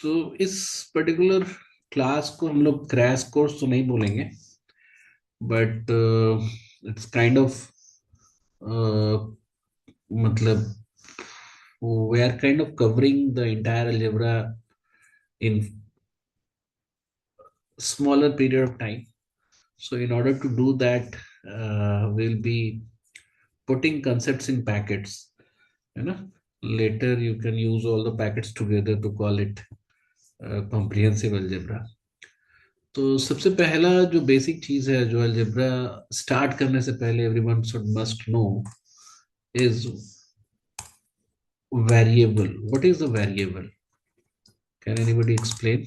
तो इस particular class को हम लोग क्रैश कोर्स तो नहीं बोलेंगे, बट इट्स काइंड ऑफ मतलब we are kind of covering the entire algebra in smaller period of time. So in order to do that, we'll be putting concepts in packets. You know, later you can use all the packets together to call it comprehensive algebra. तो सबसे पहला जो basic चीज है जो algebra start करने से पहले everyone should must know is variable. What is the variable? Can anybody explain?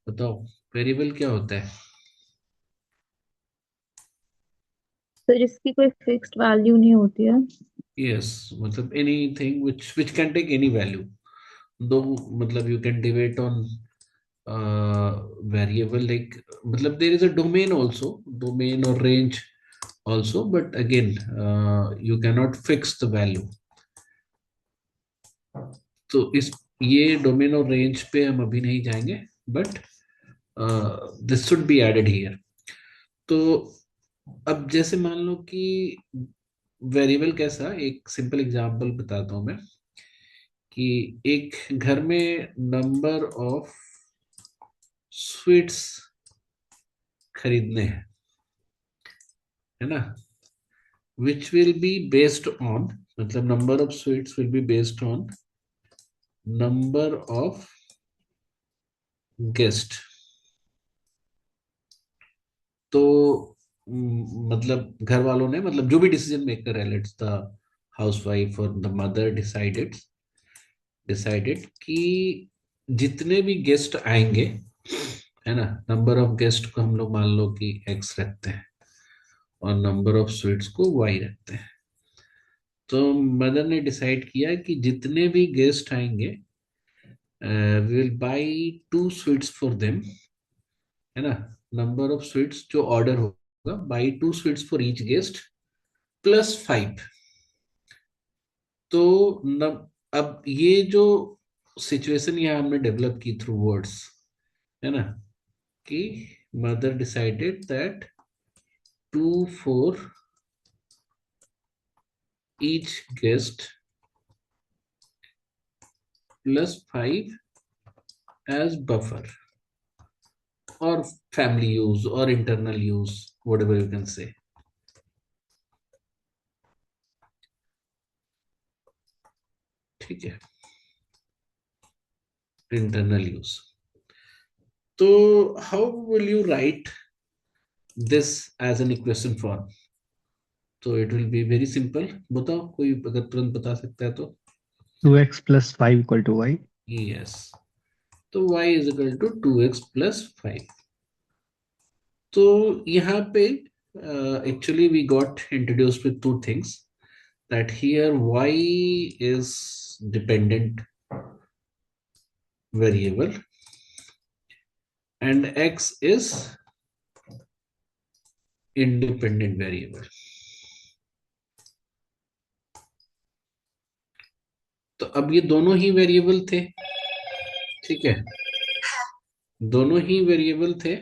बताओ, वेरिएबल क्या होता है? तो जिसकी कोई फिक्स्ड वैल्यू नहीं होती है। यस, मतलब anything which can take any value. दो, मतलब you can debate on variable like, मतलब there is a domain also, domain or range also, but again you cannot fix the value. तो इस ये डोमेन और रेंज पे हम अभी नहीं जाएंगे, but this should be added here. तो अब जैसे मान लो कि वेरिएबल कैसा, एक सिंपल एग्जांपल बताता हूं मैं कि एक घर में नंबर ऑफ स्वीट्स खरीदने हैं, है ना, which will be based on, मतलब number of sweets will be based on number of guest. तो मतलब घर वालों ने, मतलब जो भी डिसीजन मेकर है, लेट्स द हाउसवाइफ और द मदर डिसाइडेड कि जितने भी गेस्ट आएंगे, है ना, नंबर ऑफ गेस्ट को हम लोग मान लो कि एक्स रखते हैं और नंबर ऑफ स्वीट्स को वाई रखते हैं. तो मदर ने डिसाइड किया कि जितने भी गेस्ट आएंगे will by two sweets for them, है ना, नंबर ऑफ स्वीट्स जो ऑर्डर होगा by two sweets for each guest plus 5. तो न, अब ये जो सिचुएशन यहाँ हमने डेवलप की थ्रू वर्ड्स, है ना, कि mother decided that two for each guest plus 5 as buffer और फैमिली यूज और internal use, whatever you can say. ठीक है, इंटरनल यूज. तो how will you write this as an equation form? तो it will be very simple. बताओ, कोई अगर तुरंत बता सकता है तो. 2x + 5 = y। यस, तो y is equal to 2x + 5. तो यहाँ पे actually we got introduced with two things, that here y is dependent variable and x is independent variable. तो अब ये दोनों ही वेरिएबल थे, ठीक है, दोनों ही वेरिएबल थे,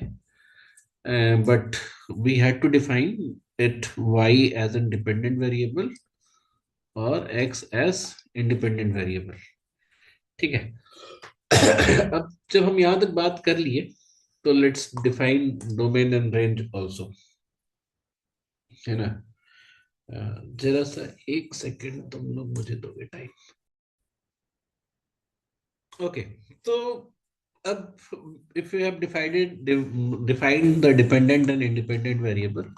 but we had to define it y as an dependent variable और x एज इंडिपेंडेंट वेरिएबल. ठीक है. अब जब हम यहां तक बात कर लिए, तो let's define domain and range also, है ना. जरा सा एक सेकंड तुम लोग मुझे दोगे टाइम. ओके. तो अब if you have defined the dependent and independent variable,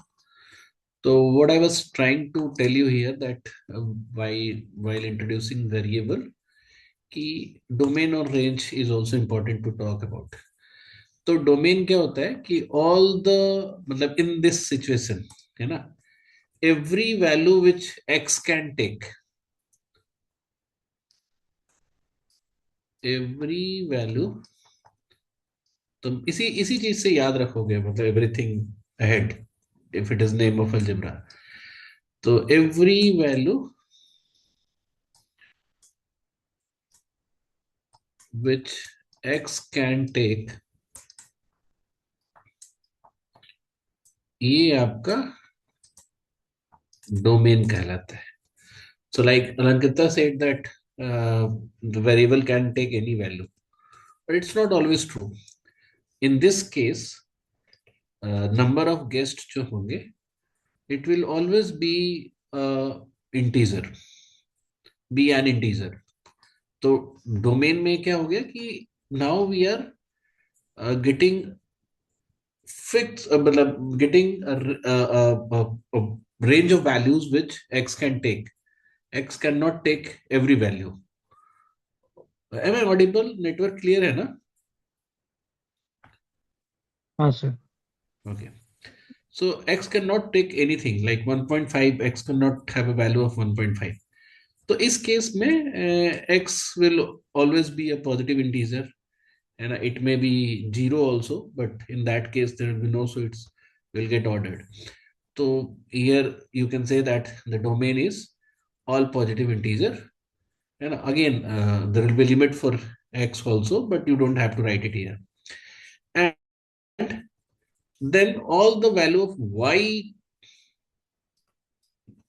तो what I was trying to tell you here that while introducing variable कि डोमेन और range is also important to talk about. तो domain क्या होता है कि ऑल द, मतलब in this situation, है ना, every value which X can take, every value, तुम इसी इसी चीज से याद रखोगे, मतलब everything ahead if it is name of algebra. तो every value which x can take, ये आपका डोमेन कहलाता है. So like Alankita said that the variable can take any value, but it's not always true. In this case, number of guests जो होंगे, it will always be integer, be an integer. तो domain में क्या हो गया कि now we are getting fix, मतलब getting range of values which x can take. X cannot take every value. Am I audible? Network clear है ना? हाँ sir. Okay. So x cannot take anything like 1.5. X cannot have a value of 1.5. तो इस case में x will always be a positive integer, and it may be 0 also, but in that case there will be no, so it's will get ordered. So here you can say that the domain is all positive integer, and again there will be limit for x also, but you don't have to write it here. And then all the value of y,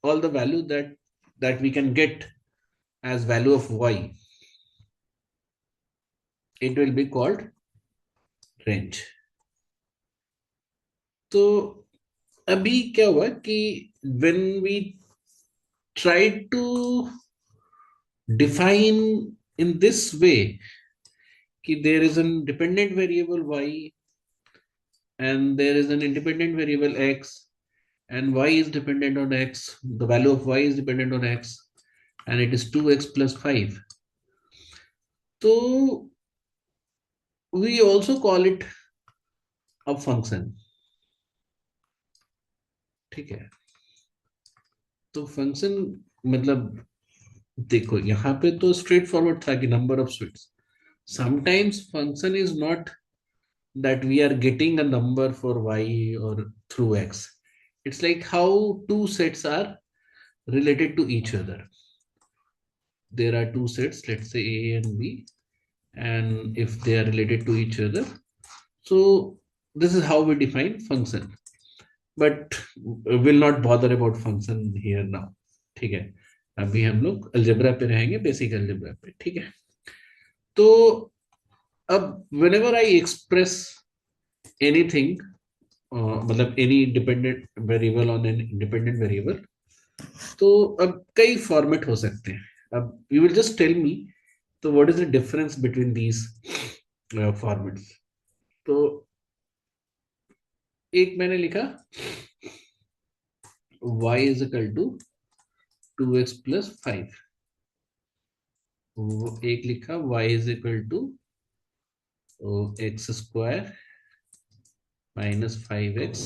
all the value that we can get as value of y, it will be called range. तो अभी क्या हुआ कि when we tried to define in this way कि there is an dependent variable y and there is an independent variable x, and y is dependent on x, the value of y is dependent on x, and it is 2x plus 5. So we also call it a function. ठीक है. तो function मतलब देखो यहाँ पे तो straight forward था कि number of sweets. Sometimes function is not that we are getting a number for y or through x. It's like how two sets are related to each other. There are two sets, let's say a and b, and if they are related to each other, so this is how we define function. But will not bother about function here now. ठीक है, अभी हम लोग algebra पे रहेंगे, basic algebra पे. ठीक है. तो अब whenever I express anything, मतलब any dependent variable on an independent variable, तो अब कई फॉर्मेट हो सकते हैं. अब you will just tell me, तो what is the difference between these formats. तो एक मैंने लिखा y is equal to 2x plus 5. एक लिखा y is equal to X square minus 5x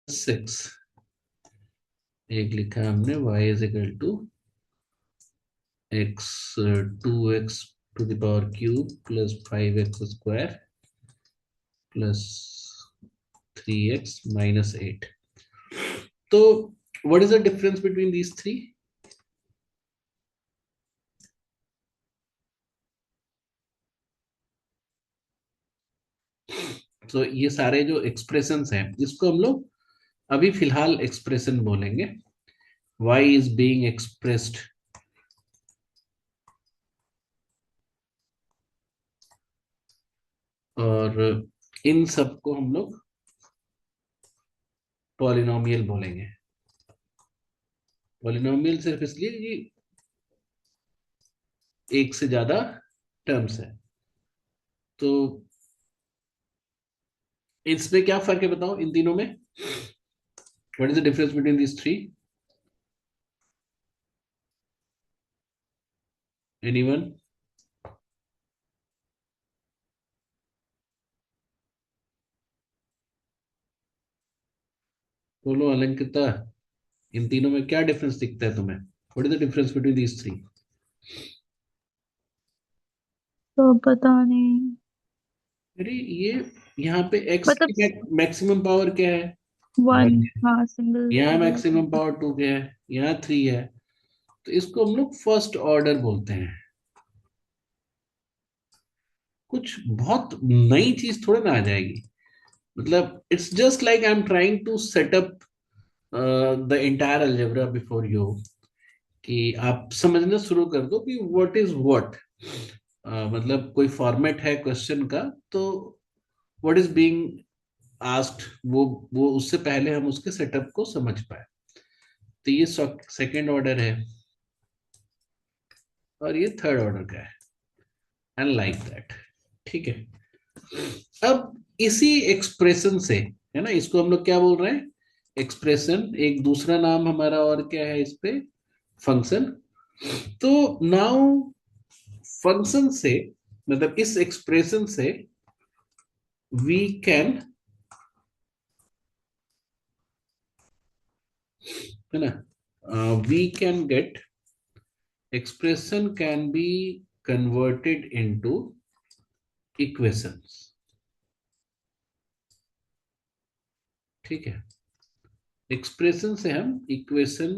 6. एक लिखा हमने y is equal to x 2x to the power cube plus 5x square plus 3x minus 8. So what is the difference between these three? So ये सारे जो expressions हैं, इसको हम लोग अभी फिलहाल एक्सप्रेशन बोलेंगे. y is being expressed और इन सबको हम लोग पॉलिनोमियल बोलेंगे. पॉलिनोमियल सिर्फ इसलिए कि एक से ज्यादा टर्म्स है. तो इसमें क्या फर्क है बताओ इन तीनों में? What is the difference between these three? Anyone? बोलो अलंकिता, इन तीनों में क्या डिफरेंस दिखता है तुम्हें? What is the difference between these three? तो पता नहीं. अरे ये यहाँ पे x मतलब की मैक्सिमम पावर क्या है? 1. 1. हाँ, सिंगल यहाँ डिजिट. मैक्सिमम पावर 2 क्या है? यहाँ 3 है. तो इसको हम लोग फर्स्ट ऑर्डर बोलते हैं. कुछ बहुत नई चीज थोड़े ना आ जाएगी। मतलब it's just like I am trying to set up the entire algebra before you, कि आप समझना शुरू कर दो कि व्हाट इज व्हाट। मतलब कोई फॉर्मेट है क्वेश्चन का, तो व्हाट इज बीइंग आस्क्ड, वो उससे पहले हम उसके सेटअप को समझ पाए। तो ये सेकंड ऑर्डर है, और ये थर्ड ऑर्डर का है, एंड लाइक दैट। ठीक है। अब इसी एक्सप्रेशन से, है ना, इसको हम लोग क्या बोल रहे हैं, एक्सप्रेशन। एक दूसरा नाम हमारा और क्या है इस पे, फंक्शन। तो नाउ फंक्शन से, मतलब इस एक्सप्रेशन से वी कैन, है ना, we can get, expression can be converted into equations। ठीक है। एक्सप्रेशन से हम इक्वेशन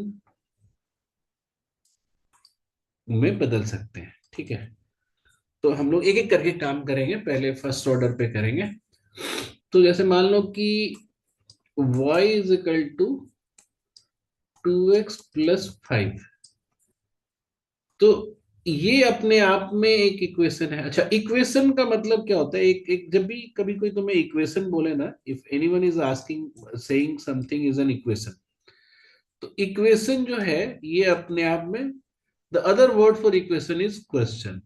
में बदल सकते हैं। ठीक है। तो हम लोग एक एक करके काम करेंगे, पहले फर्स्ट ऑर्डर पे करेंगे। तो जैसे मान लो कि y is equal to 2x + 5। तो ये अपने आप में एक इक्वेशन है। अच्छा, इक्वेशन का मतलब क्या होता है, एक एक जब भी कभी कोई तुम्हें इक्वेशन बोले ना, if anyone is asking saying something is an equation, तो इक्वेशन जो है ये अपने आप में, the other word for equation is question.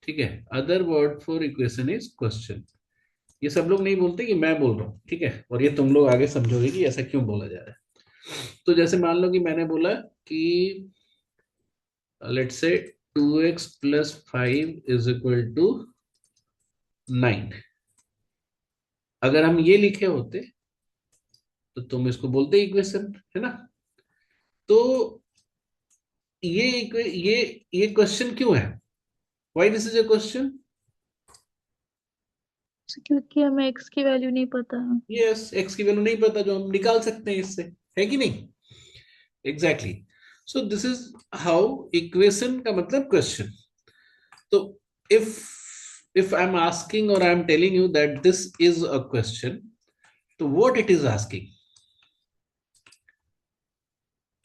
ठीक है। Other word for equation is question. ये सब लोग नहीं बोलते, कि मैं बोल रहा हूं। ठीक है। और ये तुम लोग आगे समझोगे कि ऐसा क्यों बोला जा रहा है। तो जैसे मान लो कि मैंने बोला कि let's say 2x + 5 is equal to 9। अगर हम ये लिखे होते तो तुम इसको बोलते इक्वेशन, है ना। तो ये क्वेश्चन क्यों है, why this is a question. क्योंकि हमें एक्स की वैल्यू नहीं पता। यस, एक्स की वैल्यू नहीं पता, जो हम निकाल सकते हैं इससे, है कि नहीं। Exactly. So this is how equation का मतलब क्वेश्चन। तो if if I am asking और I am telling you that this is a question, तो what it is asking,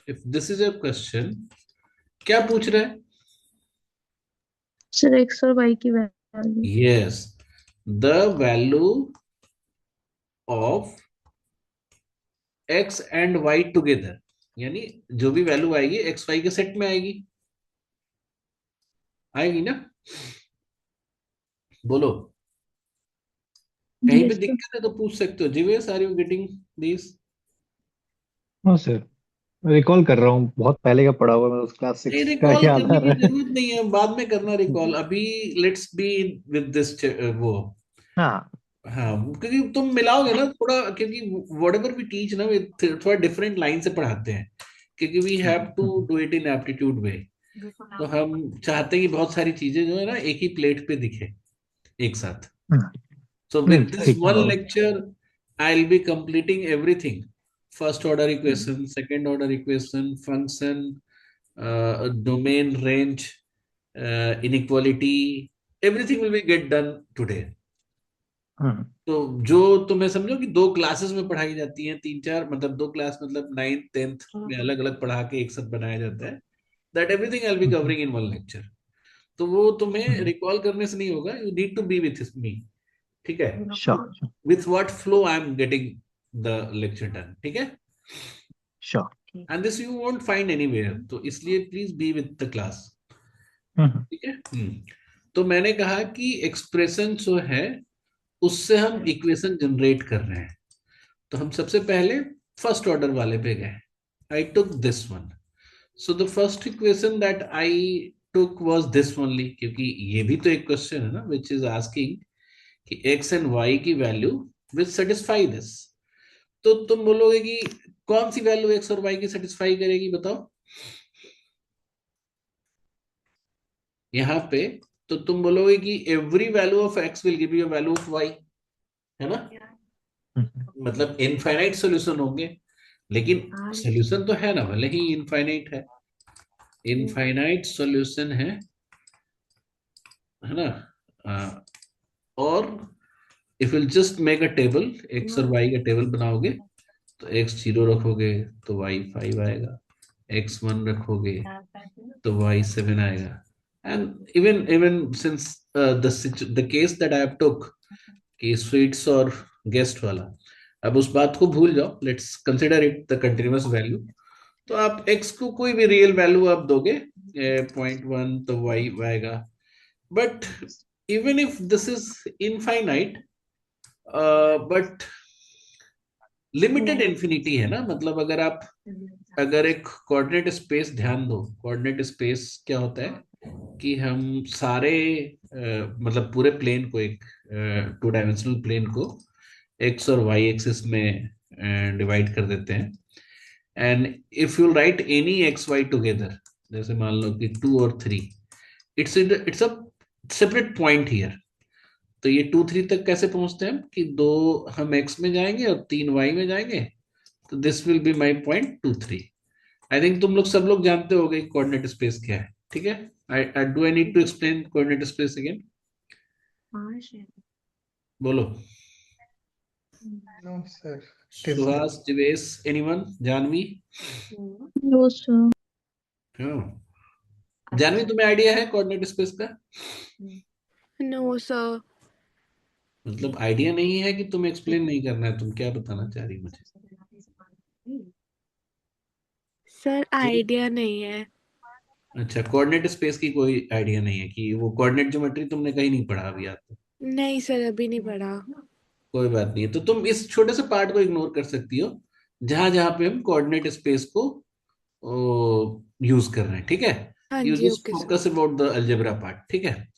if this is a question, क्या पूछ रहा है। सर एक्स और वाई की value. Yes, the value of X and Y together, यानी जो भी वैल्यू आएगी एक्स वाई के सेट में आएगी, आएगी ना। बोलो, कहीं पे यस सर। दिक्कत है तो पूछ सकते हो। Jeevesh, are you getting this. हाँ सर, रिकॉल कर रहा हूँ, बहुत पहले का पढ़ा हुआ, मैं उस क्लास नहीं, 6 का रिकॉल याद करने आ की रहा है। जरूरत नहीं है, बाद में करना रिकॉल। अभी लेट्स बी विद दिस वो। हाँ। हाँ, क्योंकि तुम मिलाओगे ना थोड़ा, क्योंकि वट एवर वी टीच ना, वे थोड़ा डिफरेंट लाइन से पढ़ाते हैं, क्योंकि we have to do it in aptitude way. तो हम चाहते हैं कि बहुत सारी चीजें जो है ना एक ही प्लेट पे दिखे एक साथ। So नहीं, with this ठीक है one Baba. lecture, I'll be completing everything. First order equation, second order equation, function, domain range, inequality, everything will be get done today. तो जो तुम्हें समझो कि दो क्लासेस में पढ़ाई जाती हैं, तीन चार, मतलब दो क्लास, मतलब 9th 10th में अलग अलग पढ़ा के एक साथ बनाया जाता है, that everything I will be covering in one lecture. तो वो तुम्हें रिकॉल करने से नहीं होगा, you need to be with me. ठीक है। Sure. with what flow I am getting the lecture done। ठीक है। Sure. and this you won't find anywhere, तो इसलिए please be with the class। ठीक है। तो मैंने कहा कि एक्सप्रेशन जो है उससे हम इक्वेशन जनरेट कर रहे हैं। तो हम सबसे पहले फर्स्ट ऑर्डर वाले पे गए। I took this one. So the first equation that I took was this only, क्योंकि ये भी तो एक क्वेश्चन है ना, विच इज आस्किंग कि एक्स एंड वाई की वैल्यू विच सेटिस्फाई दिस। तो तुम बोलोगे कि कौन सी वैल्यू एक्स और वाई की सेटिस्फाई करेगी, बताओ यहाँ पे। तो तुम बोलोगे कि every value of X will give you value of Y, है ना। मतलब इनफाइनाइट सॉल्यूशन होंगे, लेकिन सॉल्यूशन तो है ना, भले ही इनफाइनाइट है, इनफाइनाइट सॉल्यूशन है है ना। और if will just make a table, x और वाई का टेबल बनाओगे, तो एक्स 0 रखोगे तो वाई 5 आएगा, एक्स 1 रखोगे तो वाई 7 आएगा। And even even since the case that I have took, कि स्वीट्स और गेस्ट वाला, अब उस बात को भूल जाओ, let's consider it the continuous value. तो आप x को कोई भी रियल वैल्यू आप दोगे 0.1, तो y आएगा। But even if this is infinite, but limited infinity है ना, मतलब अगर आप, अगर एक कोऑर्डिनेट स्पेस, ध्यान दो, कोऑर्डिनेट स्पेस क्या होता है कि हम सारे मतलब पूरे प्लेन को, एक 2 डायमेंशनल प्लेन को एक्स और वाई एक्सिस में डिवाइड कर देते हैं। And if you write any X Y together, जैसे मान लो कि 2 और 3, it's a separate point here. तो ये 2 3 तक कैसे पहुंचते हैं हम, कि 2 हम एक्स में जाएंगे और 3 वाई में जाएंगे, तो this will be my point 2 3। I think तुम लोग सब लोग जानते होगे कोऑर्डिनेट स्पेस क्या है, ठीक है। I do I need to explain coordinate space again? बोलो। No sir, Suhas, Divesh, anyone, Janvi? No sir. हाँ, जानवी तुम्हें आइडिया है कोऑर्डिनेट स्पेस का? No sir. मतलब आइडिया नहीं है कि तुम एक्सप्लेन नहीं करना है, तुम क्या बताना चाह रही हो मुझे? सर आइडिया नहीं है। अच्छा, कोऑर्डिनेट स्पेस की कोई आइडिया नहीं है, कि वो कोऑर्डिनेट ज्योमेट्री तुमने कहीं नहीं पढ़ा अभी आज तक? नहीं सर, अभी नहीं पढ़ा। कोई बात नहीं है, तो तुम इस छोटे से पार्ट को इग्नोर कर सकती हो, जहां जहां पे हम कोऑर्डिनेट स्पेस को यूज कर रहे हैं, ठीक है। हाँ यू जी, just okay sir. Focus about the algebra part, ठीक है।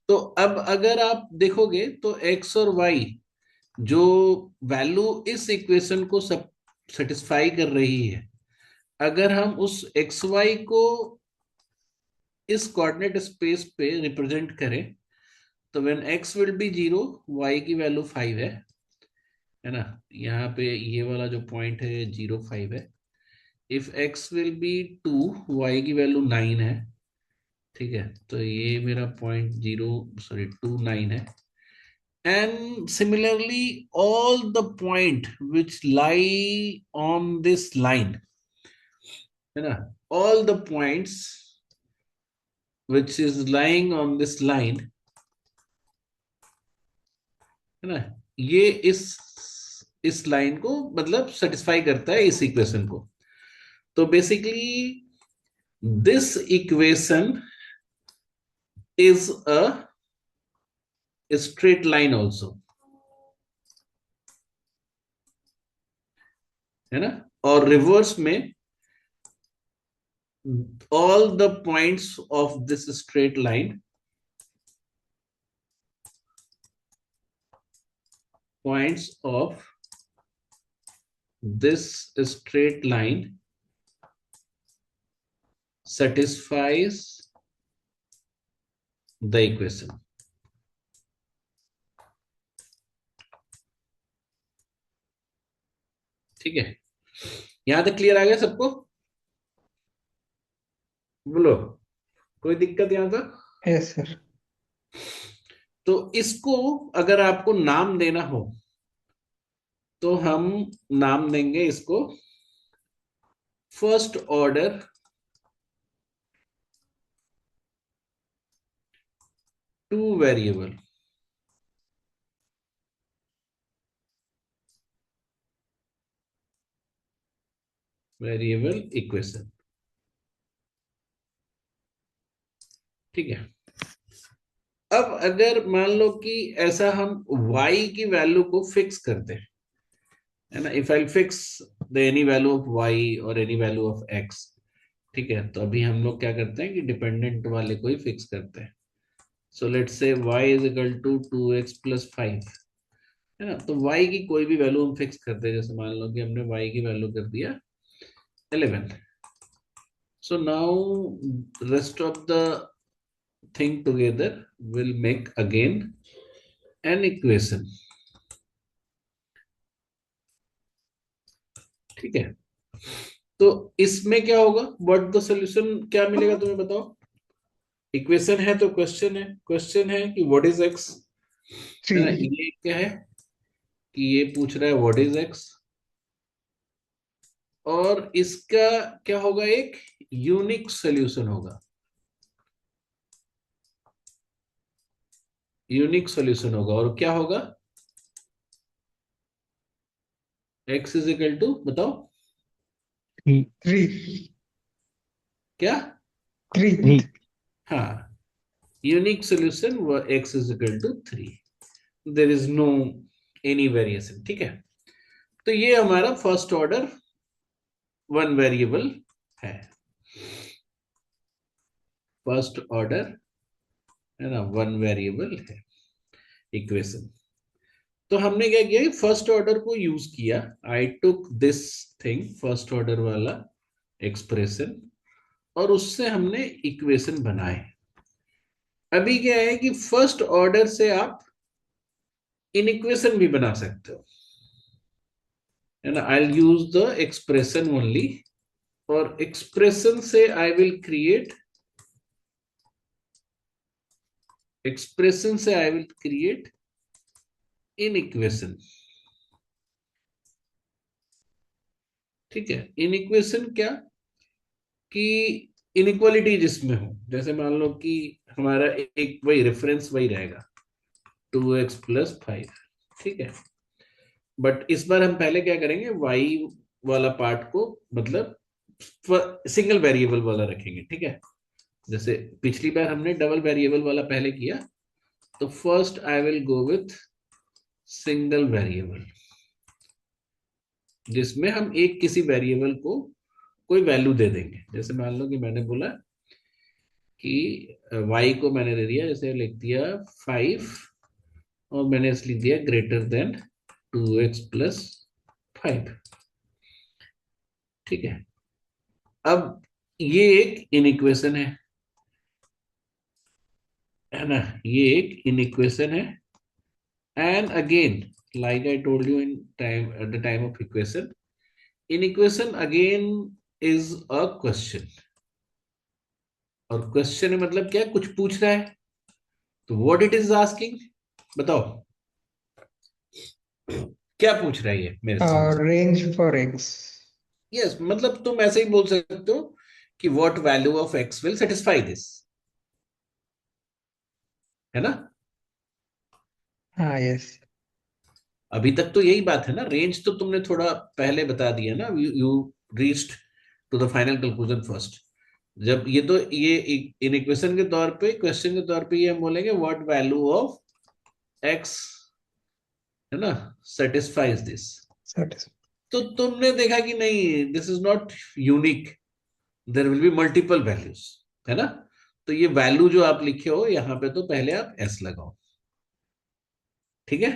तो अब अगर आप देखोगे तो एक्स और वाई जो वैल्यू इस इक्वेशन को सब सेटिस्फाई कर रही है, अगर हम उस एक्स वाई को इस कोऑर्डिनेट स्पेस पे रिप्रेजेंट करें, तो when X will be 0, Y की वैल्यू 5 है ना। यहाँ पे ये वाला जो पॉइंट है 0 5 है। If X will be 2, Y की वैल्यू 9 है, ठीक है। तो ये मेरा पॉइंट 2 9 है। And similarly all the point which lie on this line, है ना, all the points which is lying on this line, है ना, ये इस लाइन को मतलब सेटिस्फाई करता है इस इक्वेशन को। तो basically this equation is a straight line also, है ना। और रिवर्स में all the points of this straight line, points of this straight line satisfies the equation। ठीक है, यहां तक क्लियर आ गया सबको? बोलो, कोई दिक्कत यहां तक? Yes sir. तो इसको अगर आपको नाम देना हो, तो हम नाम देंगे इसको first order two variable equation, ठीक है। अब अगर मान लो कि ऐसा हम y की वैल्यू को फिक्स करते हैं, है ना, if I fix the any value of y और एनी वैल्यू ऑफ x, ठीक है। तो अभी हम लोग क्या करते हैं कि डिपेंडेंट वाले को ही फिक्स करते हैं। So let's say y is equal to 2x+5, है ना। तो y की कोई भी वैल्यू हम फिक्स करते हैं, जैसे मान लो कि हमने y की वैल्यू कर दिया 11। So now rest of the thing together will make again an equation, ठीक है। तो इसमें क्या होगा, व्हाट द सॉल्यूशन क्या मिलेगा तुम्हें बताओ? इक्वेशन है तो क्वेश्चन है कि व्हाट इज एक्स, है ना। 3. ये क्या है कि ये पूछ रहा है व्हाट इज एक्स, और इसका क्या होगा, एक यूनिक सॉल्यूशन होगा, यूनिक सॉल्यूशन होगा। और क्या होगा, x इज इक्वल टू, बताओ 3 3. क्या। 3. हाँ, unique solution x is equal to 3, there is no any variation, ठीक है। तो ये हमारा फर्स्ट ऑर्डर वन वेरिएबल है, फर्स्ट ऑर्डर, है ना, वन वेरिएबल है इक्वेशन। तो हमने क्या किया, फर्स्ट ऑर्डर को यूज किया, I took this thing, first order वाला एक्सप्रेशन, और उससे हमने इक्वेशन बनाए। अभी क्या है कि फर्स्ट ऑर्डर से आप इन इक्वेशन भी बना सकते हो, है ना। आई यूज द एक्सप्रेशन ओनली, और एक्सप्रेशन से आई विल क्रिएट, एक्सप्रेशन से I will create in equation, ठीक है। इन इक्वेशन क्या कि इनइक्वालिटी जिसमें हो, जैसे मान लो कि हमारा एक वही रेफरेंस वही रहेगा 2x+5, ठीक है। बट इस बार हम पहले क्या करेंगे, y वाला पार्ट को मतलब सिंगल वेरिएबल वाला रखेंगे, ठीक है। जैसे पिछली बार हमने डबल वेरिएबल वाला पहले किया, तो first I will go with single variable, जिसमें हम एक किसी वेरिएबल को कोई वैल्यू दे देंगे। जैसे मान लो कि मैंने बोला कि y को मैंने दे दिया, जैसे लिख दिया 5, और मैंने इस लिख दिया ग्रेटर देन 2x+5, ठीक है। अब ये एक इनइक्वेशन है ना, ये एक इनइक्वेशन है। And again, like I told you in time, at the time of equation, inequation again is a question. और क्वेश्चन मतलब क्या, कुछ पूछ रहा है, तो व्हाट इट इज आस्किंग, बताओ क्या पूछ रहा है ये मेरे से तुमसे। Range for x. यस, मतलब तुम ऐसे ही बोल सकते हो कि what value of X will satisfy this, है ना। Yes. अभी तक तो यही बात है ना, रेंज तो तुमने थोड़ा पहले बता दिया ना, you reached to the final conclusion first. जब ये इन इक्वेशन के तौर पे, क्वेश्चन के तौर पे ये हम बोलेंगे व्हाट वैल्यू ऑफ एक्स, है ना, सेटिस्फाइज दिस। Satisfied. तो तुमने देखा कि नहीं, this is not unique, there will be multiple values, है ना। तो ये वैल्यू जो आप लिखे हो यहाँ पे, तो पहले आप एस लगाओ, ठीक है।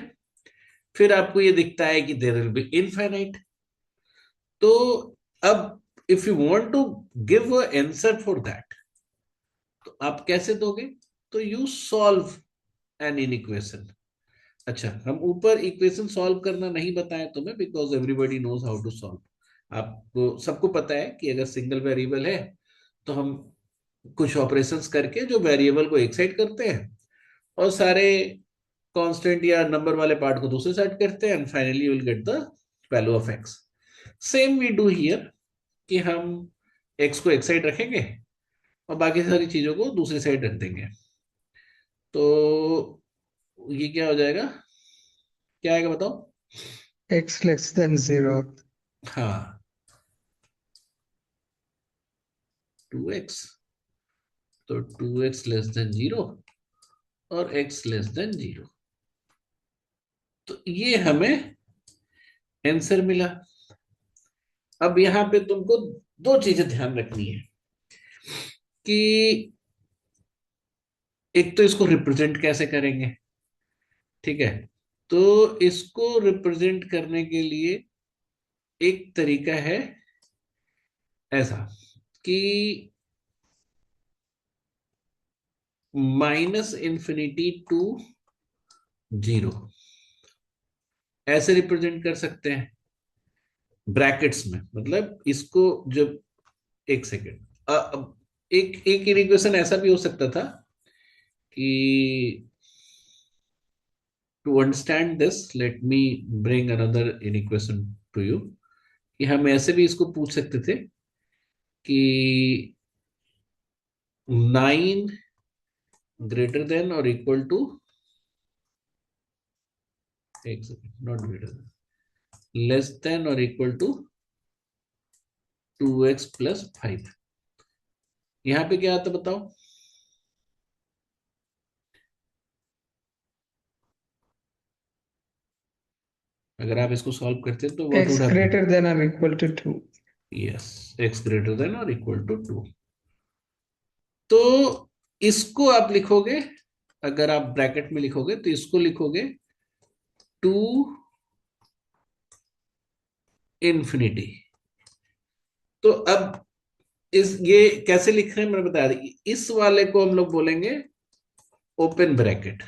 फिर आपको ये दिखता है कि देयर विल बी इनफाइनाइट। तो अब if you want to give a answer for that, तो आप कैसे दोगे, तो you solve an in equation. अच्छा, हम ऊपर इक्वेशन सॉल्व करना नहीं बताएं तुम्हें, because everybody knows how to solve. आपको सबको पता है कि अगर सिंगल वेरिएबल है तो हम कुछ ऑपरेशंस करके जो वेरिएबल को एक साइड करते हैं, और सारे कांस्टेंट या नंबर वाले पार्ट को दूसरे साइड करते हैं, and finally you will get the value of X. Same we do here, कि हम एक्स को एक साइड रखेंगे और बाकी सारी चीजों को दूसरी साइड रख देंगे। तो ये क्या हो जाएगा, क्या आएगा बताओ। X less than 0. हाँ, 2x, तो 2x <0 और x <0, तो ये हमें आंसर मिला। अब यहां पे तुमको दो चीजें ध्यान रखनी है कि एक तो इसको रिप्रेजेंट कैसे करेंगे, ठीक है। तो इसको रिप्रेजेंट करने के लिए एक तरीका है ऐसा कि -∞ टू 0 ऐसे रिप्रेजेंट कर सकते हैं ब्रैकेट्स में। मतलब इसको जब, एक सेकेंड, एक एक इक्वेशन ऐसा भी हो सकता था कि to understand this let me bring another equation to you, कि हम ऐसे भी इसको पूछ सकते थे कि 9 ग्रेटर देन और इक्वल टू, एक second, not greater than, less than और इक्वल टू 2x + 5। यहां पे क्या आता बताओ? अगर आप इसको सॉल्व करते तो what X would have been? greater than or equal to 2. Yes, x greater than और इक्वल टू 2। तो इसको आप लिखोगे, अगर आप ब्रैकेट में लिखोगे तो इसको लिखोगे 2 इंफिनिटी। तो अब ये कैसे लिख रहे हैं मैंने बता दी। इस वाले को हम लोग बोलेंगे ओपन ब्रैकेट,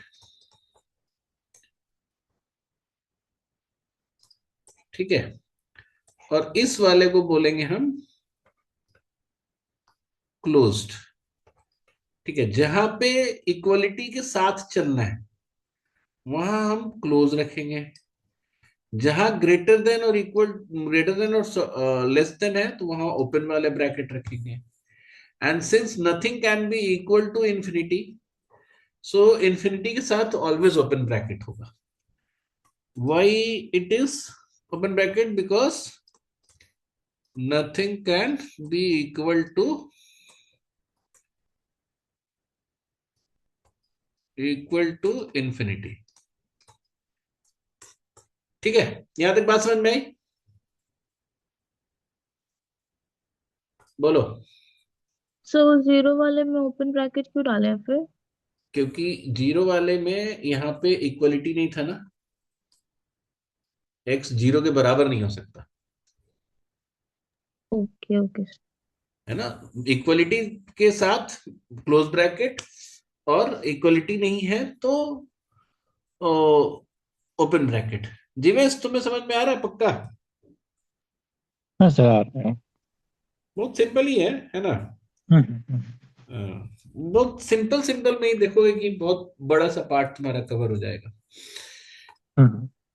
ठीक है, और इस वाले को बोलेंगे हम क्लोज्ड, ठीक है। जहां पे इक्वलिटी के साथ चलना है वहां हम क्लोज रखेंगे, जहां ग्रेटर देन और इक्वल, ग्रेटर देन और लेस देन है तो वहां ओपन वाले ब्रैकेट रखेंगे। And since nothing can be equal to infinity, so infinity के साथ ऑलवेज ओपन ब्रैकेट होगा। Why it is open bracket? Because nothing can be equal to infinity, ठीक है। यहां तक बात समझ में आई? बोलो। सो जीरो वाले में ओपन ब्रैकेट क्यों डाले हैं फिर? क्योंकि जीरो वाले में यहाँ पे इक्वलिटी नहीं था ना, x जीरो के बराबर नहीं हो सकता, ओके ओके। है ना। इक्वलिटी के साथ क्लोज ब्रैकेट, और इक्वलिटी नहीं है तो ओपन ब्रैकेट। जीवेश, तुम्हें समझ में आ रहा है पक्का? हाँ सर, आ रहे हैं। बहुत सिंपल ही है ना। हम्म, हम्म, हम्म। बहुत सिंपल सिंपल में ही देखोगे कि बहुत बड़ा सा पार्ट तुम्हारा कवर हो जाएगा।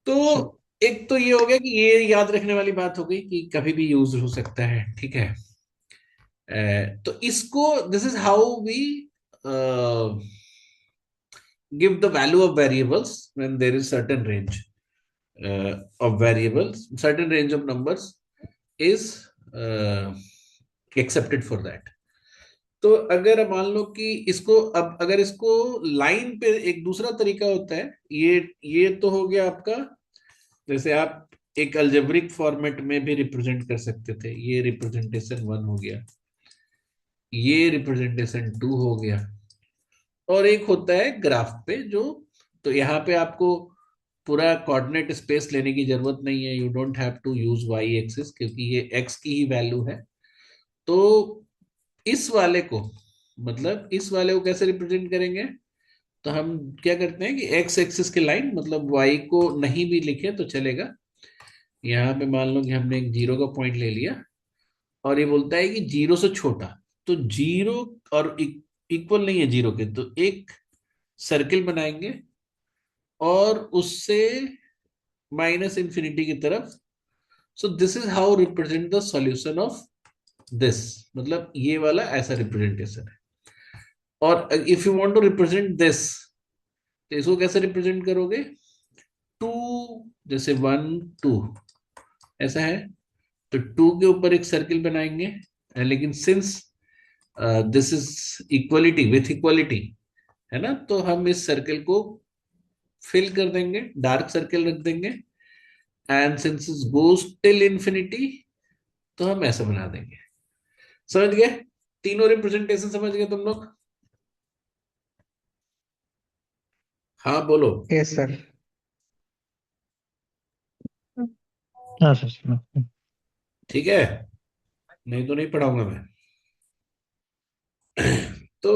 तो सर, एक तो ये हो गया कि ये याद रखने वाली बात हो गई कि कभी भी यूज हो सकता है, ठीक है। तो इसको, this is how we give the value of variables when there is certain range of variables, certain range of numbers is accepted for that। तो अगर मान लो कि इसको, अब अगर इसको लाइन पे, एक दूसरा तरीका होता है, ये तो हो गया आपका, जैसे आप एक अल्जेब्रिक फॉर्मेट में भी रिप्रेजेंट कर सकते थे, ये रिप्रेजेंटेशन 1 हो गया, ये रिप्रेजेंटेशन 2 हो गया, और एक होता है ग्राफ पे जो, तो यहाँ पे आपको पूरा कोऑर्डिनेट स्पेस लेने की जरूरत नहीं है, you don't have to use Y axis क्योंकि ये एक्स की ही वैल्यू है। तो इस वाले को, मतलब इस वाले को कैसे रिप्रेजेंट करेंगे? तो हम क्या करते हैं कि एक्स एक्सिस की लाइन, मतलब वाई को नहीं भी लिखे तो चलेगा। यहाँ पे मान लो कि हमने एक जीरो का पॉइंट ले लिया और ये बोलता है कि जीरो से छोटा, तो जीरो और इक्वल नहीं है जीरो के, तो एक सर्किल बनाएंगे और उससे माइनस इंफिनिटी की तरफ। So this is how represent the solution of this, मतलब ये वाला ऐसा रिप्रेजेंटेशन है। और if you want to represent this, तो इसको कैसे रिप्रेजेंट करोगे? टू, जैसे 1 2 ऐसा है, तो 2 के ऊपर एक सर्किल बनाएंगे, लेकिन since this is equality with equality, है ना, तो हम इस सर्किल को फिल कर देंगे, डार्क सर्किल रख देंगे, and since it goes till infinity, तो हम ऐसा बना देंगे। समझ गए? तीनों रिप्रेजेंटेशन समझ गए तुम लोग? हाँ बोलो। Yes, sir. हाँ सर, सुनो। ठीक है, नहीं तो नहीं पढ़ाऊंगा मैं। तो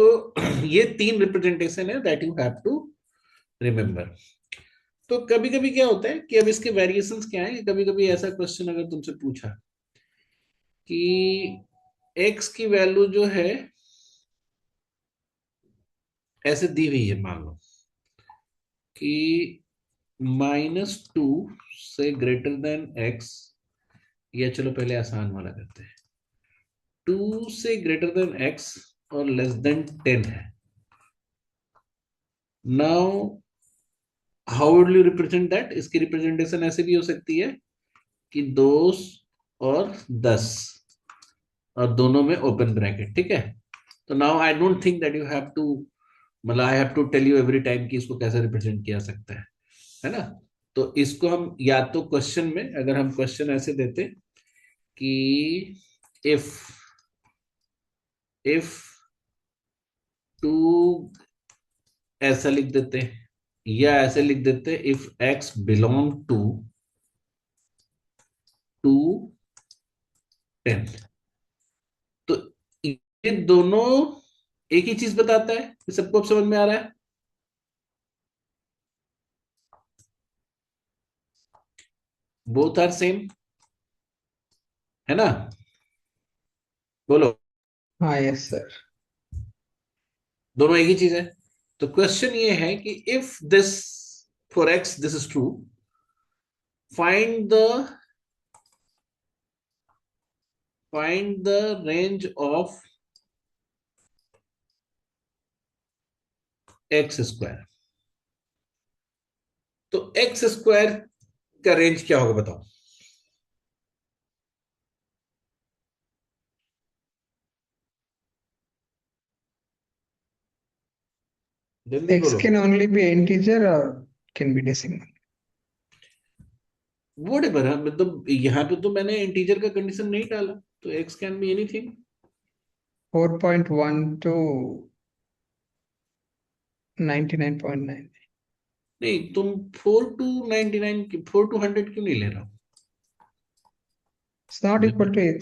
ये 3 रिप्रेजेंटेशन है that you have to remember. तो कभी कभी क्या होता है कि अब इसके वेरिएशंस क्या है, कभी कभी ऐसा क्वेश्चन अगर तुमसे पूछा कि x की वैल्यू जो है ऐसे दी हुई है, मान लो कि -2 से ग्रेटर देन x, या चलो पहले आसान वाला करते हैं, 2 से ग्रेटर देन x और लेस देन 10 है। Now how would you represent that? इसकी रिप्रेजेंटेशन ऐसे भी हो सकती है कि 2 और 10 और दोनों में ओपन ब्रैकेट, ठीक है। तो now I don't think that you have to, मतलब I have to tell you every time कि इसको कैसे रिप्रेजेंट किया सकता है ना। तो इसको हम या तो क्वेश्चन में, अगर हम क्वेश्चन ऐसे देते कि इफ 2, ऐसा लिख देते, या ऐसे लिख देते इफ x बिलोंग टू 10। तो ये दोनों एक ही चीज बताता है, ये सबको अब समझ में आ रहा है? बोथ आर सेम, है ना? बोलो। हाँ यस सर। दोनों एक ही चीज है। तो क्वेश्चन ये है कि if this, for x this is true, find the range of x square. तो x स्क्वायर का रेंज क्या होगा बताओ? जल्दी X बोलो। can only be integer or can be decimal. Whatever, मतलब यहाँ पे तो मैंने इंटीजर का कंडीशन नहीं डाला, तो x can be anything. 4.1 to 99.9. नहीं, तुम 4 to 99, 4 to 100 क्यों नहीं ले रहा हो? It's not equal to X.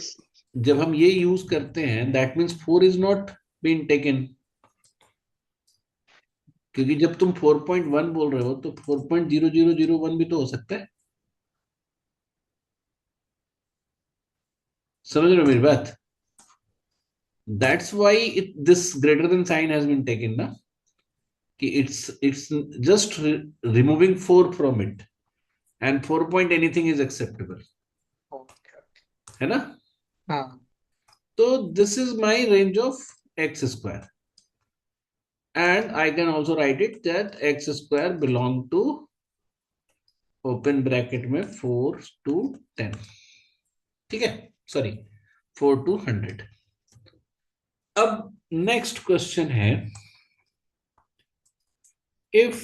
जब हम ये यूज करते हैं, that means 4 is not been taken, क्योंकि जब तुम 4.1 बोल रहे हो तो 4.0001 भी तो हो सकता है। समझ रहे हो मेरी बात? That's why this greater than sign has been taken ना, कि it's just removing 4 from it, and 4 point anything is acceptable, Okay. है ना? हाँ तो this is my range of X square, and I can also write it that x square belong to open bracket में 4 to 10, ठीक है, sorry 4 to 100। अब next question है, if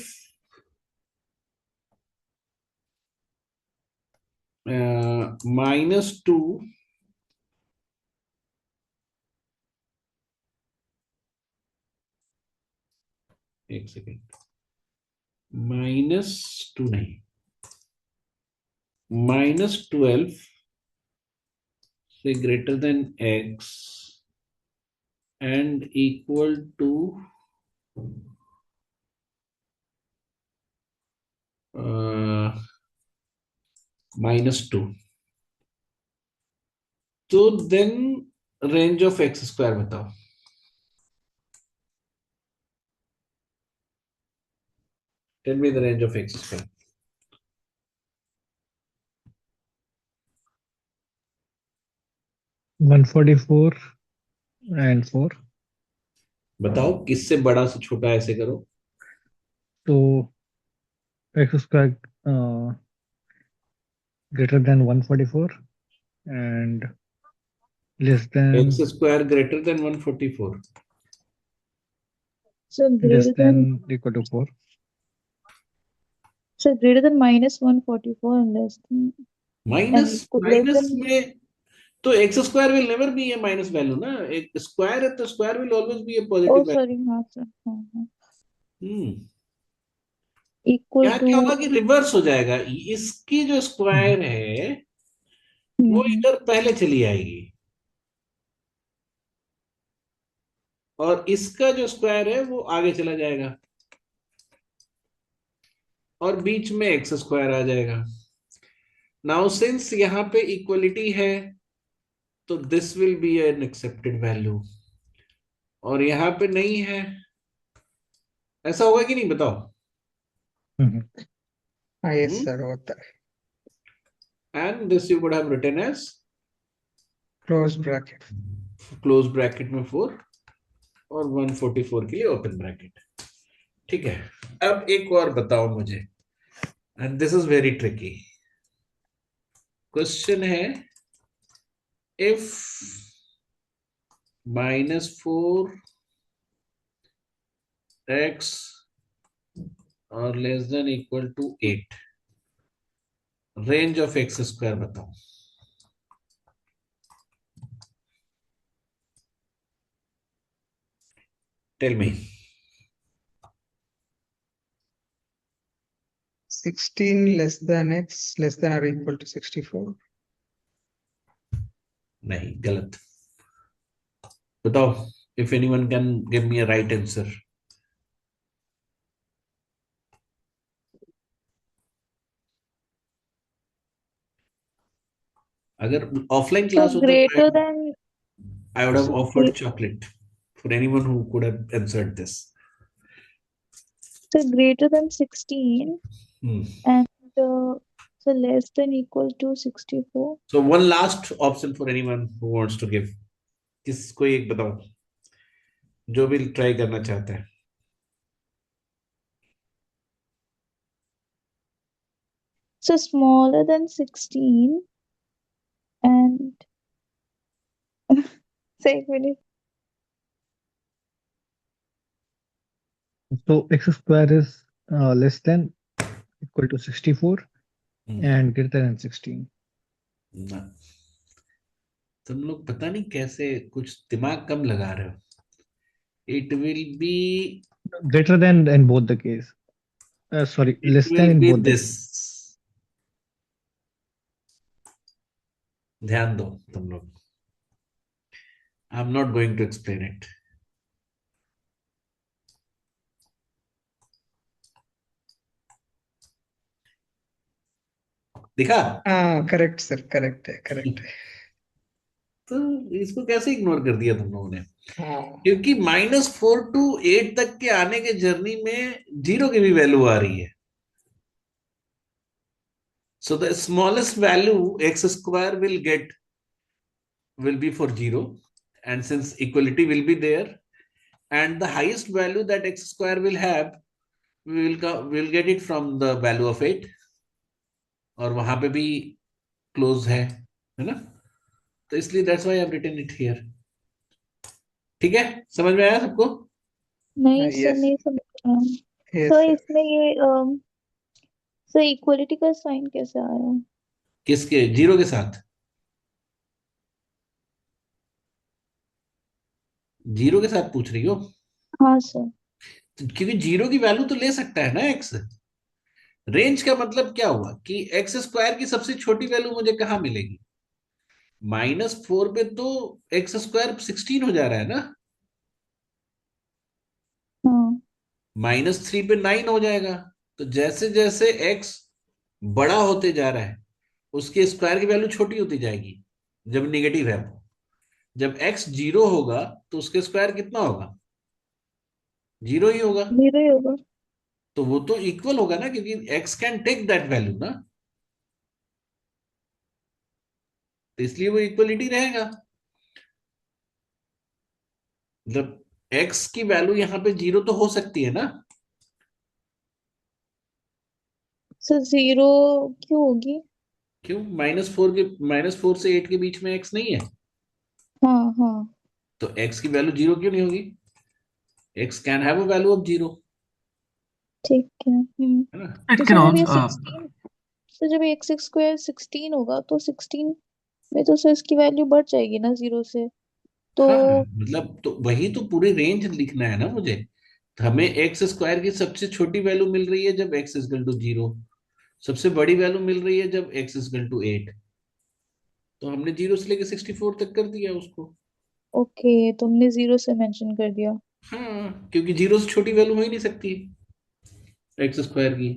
-2 एक सेकेंड, -2 नहीं, -12 से greater than x and equal to -2, तो then range of X square बताओ। Tell me the range of X square. 144 and 4. बताओ किससे बड़ा से छोटा, ऐसे करो। तो x square greater than 144 and less x than square greater than 144, So greater than equal to 4. -144 and less than minus less minus than में तो x square will never be A minus value ना, एक square है तो square will always be A oh positive sorry value. हाँ sir हाँ हम्म equal यहाँ to क्या होगा कि रिवर्स हो जाएगा, इसकी जो हम्म, स्क्वायर है वो इधर पहले चली आएगी, और इसका जो स्क्वायर है वो आगे चला जाएगा, और बीच में एक्स स्क्वायर आ जाएगा। नाउ सिंस यहाँ पे इक्वलिटी है, तो this will be an accepted value, और यहाँ पे नहीं है ऐसा होगा कि नहीं बताओ? हम्म, हाँ यस Hmm? सर होता है And this you would have written as close bracket close bracket में 4 और 144 के लिए ओपन ब्रैकेट। ठीक है, अब एक और बताओ मुझे, and this is very tricky question है। इफ -4x और less than equal to 8, range of X square बताओ। Tell me. 16 less than x less than or equal to 64 नहीं, गलत। बताओ, if anyone can give me a right answer. अगर offline So class होता तो greater than I would have so offered chocolate for anyone who could have answered this. greater than 16 Hmm. and so less than equal to 64. So one last option for anyone who wants to give. किसको एक बताओ जो भी try करना चाहता है। So smaller than 16 and say एक minute. So x square is less than equal to 64 and greater than 16. ना, तुम लोग पता नहीं कैसे कुछ दिमाग कम लगा रहे हो। It will be Greater than in both the case. Sorry, it less than will in be both the this। case. ध्यान दो तुम लोग। I am not going to explain it. दिखा? हाँ करेक्ट सर करेक्ट है तो इसको कैसे इग्नोर कर दिया तुम लोगों ने? हाँ क्योंकि -4 टू 8 तक के आने के जर्नी में जीरो की भी वैल्यू आ रही है। So the smallest value x square will be for 0, and since equality will be there, and the highest value that x square will have, we'll get it from the value of 8, और वहां पे भी close है ना? तो इसलिए that's why I have written it here. ठीक है, समझ में आया सबको? नहीं सर यस नहीं समझ रहा हूँ। यस तो सर इसमें ये सर इक्वलिटी का साइन कैसे आया? किसके जीरो के साथ? जीरो के साथ पूछ रही हो? हाँ सर। क्योंकि जीरो की वैल्यू तो ले सकता है ना एक्स। रेंज का मतलब क्या हुआ कि एक्स स्क्वायर की सबसे छोटी वैल्यू मुझे कहाँ मिलेगी? -4 पे तो एक्स स्क्वायर 16 हो जा रहा है ना, हाँ -3 पे 9 हो जाएगा। तो जैसे जैसे एक्स बड़ा होते जा रहा है उसके स्क्वायर की वैल्यू छोटी होती जाएगी जब निगेटिव है वो। जब एक्स 0 होगा तो उसके स्क्वायर कितना होगा? 0 ही होगा। जीरो ही होगा। तो वो तो इक्वल होगा ना, क्योंकि X can take that value ना, तो इसलिए वो इक्वलिटी रहेगा। मतलब एक्स की वैल्यू यहाँ पे 0 तो हो सकती है ना? सर जीरो क्यों होगी? क्यों? -4 से 8 के बीच में एक्स नहीं है? हाँ हाँ तो एक्स की वैल्यू 0 क्यों नहीं होगी? X can have a value of 0, ठीक है। है ना? तो It can सर जब ये also 16 तो जब एक्स स्क्वायर 16 होगा तो 16 में तो सर इसकी वैल्यू बढ़ जाएगी ना जीरो से। तो हाँ, मतलब तो वही तो पूरी रेंज लिखना है ना मुझे। तो हमें एक्स स्क्वायर की सबसे छोटी वैल्यू मिल रही है जब एक्स इजकल टू 0, सबसे बड़ी वैल्यू मिल रही है जब एक्स इजकल टू 8। तो हमने 0 से लेके 64 तक कर दिया उसको। ओके, तुमने जीरो से मेंशन कर दिया। हाँ, क्योंकि 0 से छोटी वैल्यू हो ही नहीं सकती एक्स स्क्वायर की।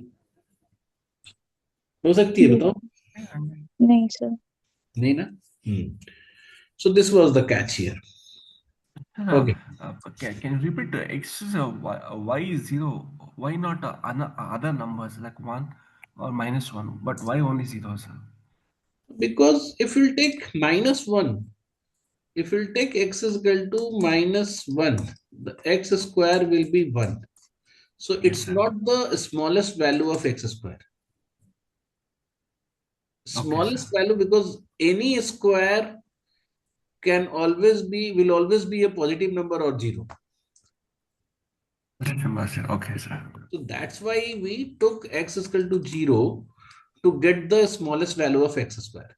हो सकती है बताओ? नहीं सर। नहीं ना। So this was the catch here. Okay, Can you repeat x is y is 0? Why not other numbers like 1 or -1, but why only 0, sir? because if you'll take -1, if you'll take x is equal to -1, the x square will be 1. So Yes, it's sir. not the smallest value of x square. Okay, sir. Smallest value, because any square will always be a positive number or 0. Remember, sir. Okay, sir. So that's why we took x is equal to 0 to get the smallest value of x square.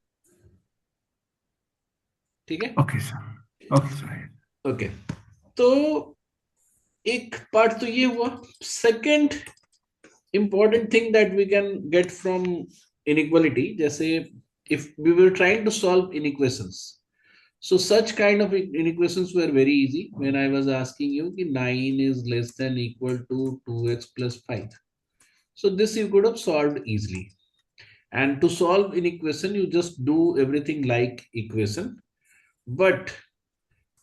ठीक है? Okay, sir. Okay, sir. Okay. तो एक part तो ये हुआ. Second important thing that we can get from inequality, जैसे if we were trying to solve inequations, so such kind of inequations were very easy when I was asking you कि 9 is less than equal to 2x plus 5. So this you could have solved easily. And to solve an equation, you just do everything like equation. But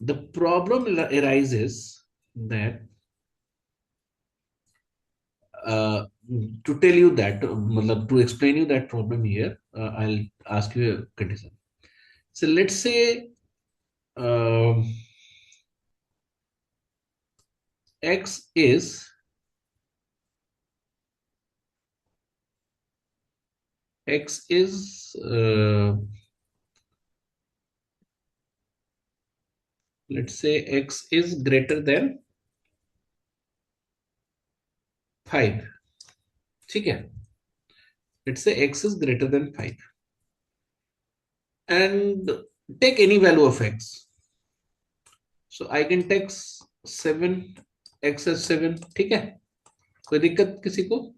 the problem arises that to tell you that, to explain you that problem here, I'll ask you a condition. So let's say x is let's say x is greater than 5. ठीक है? Let's say x is greater than 5. And take any value of x. So I can take 7, x as 7. ठीक है? कोई दिक्कत किसी को?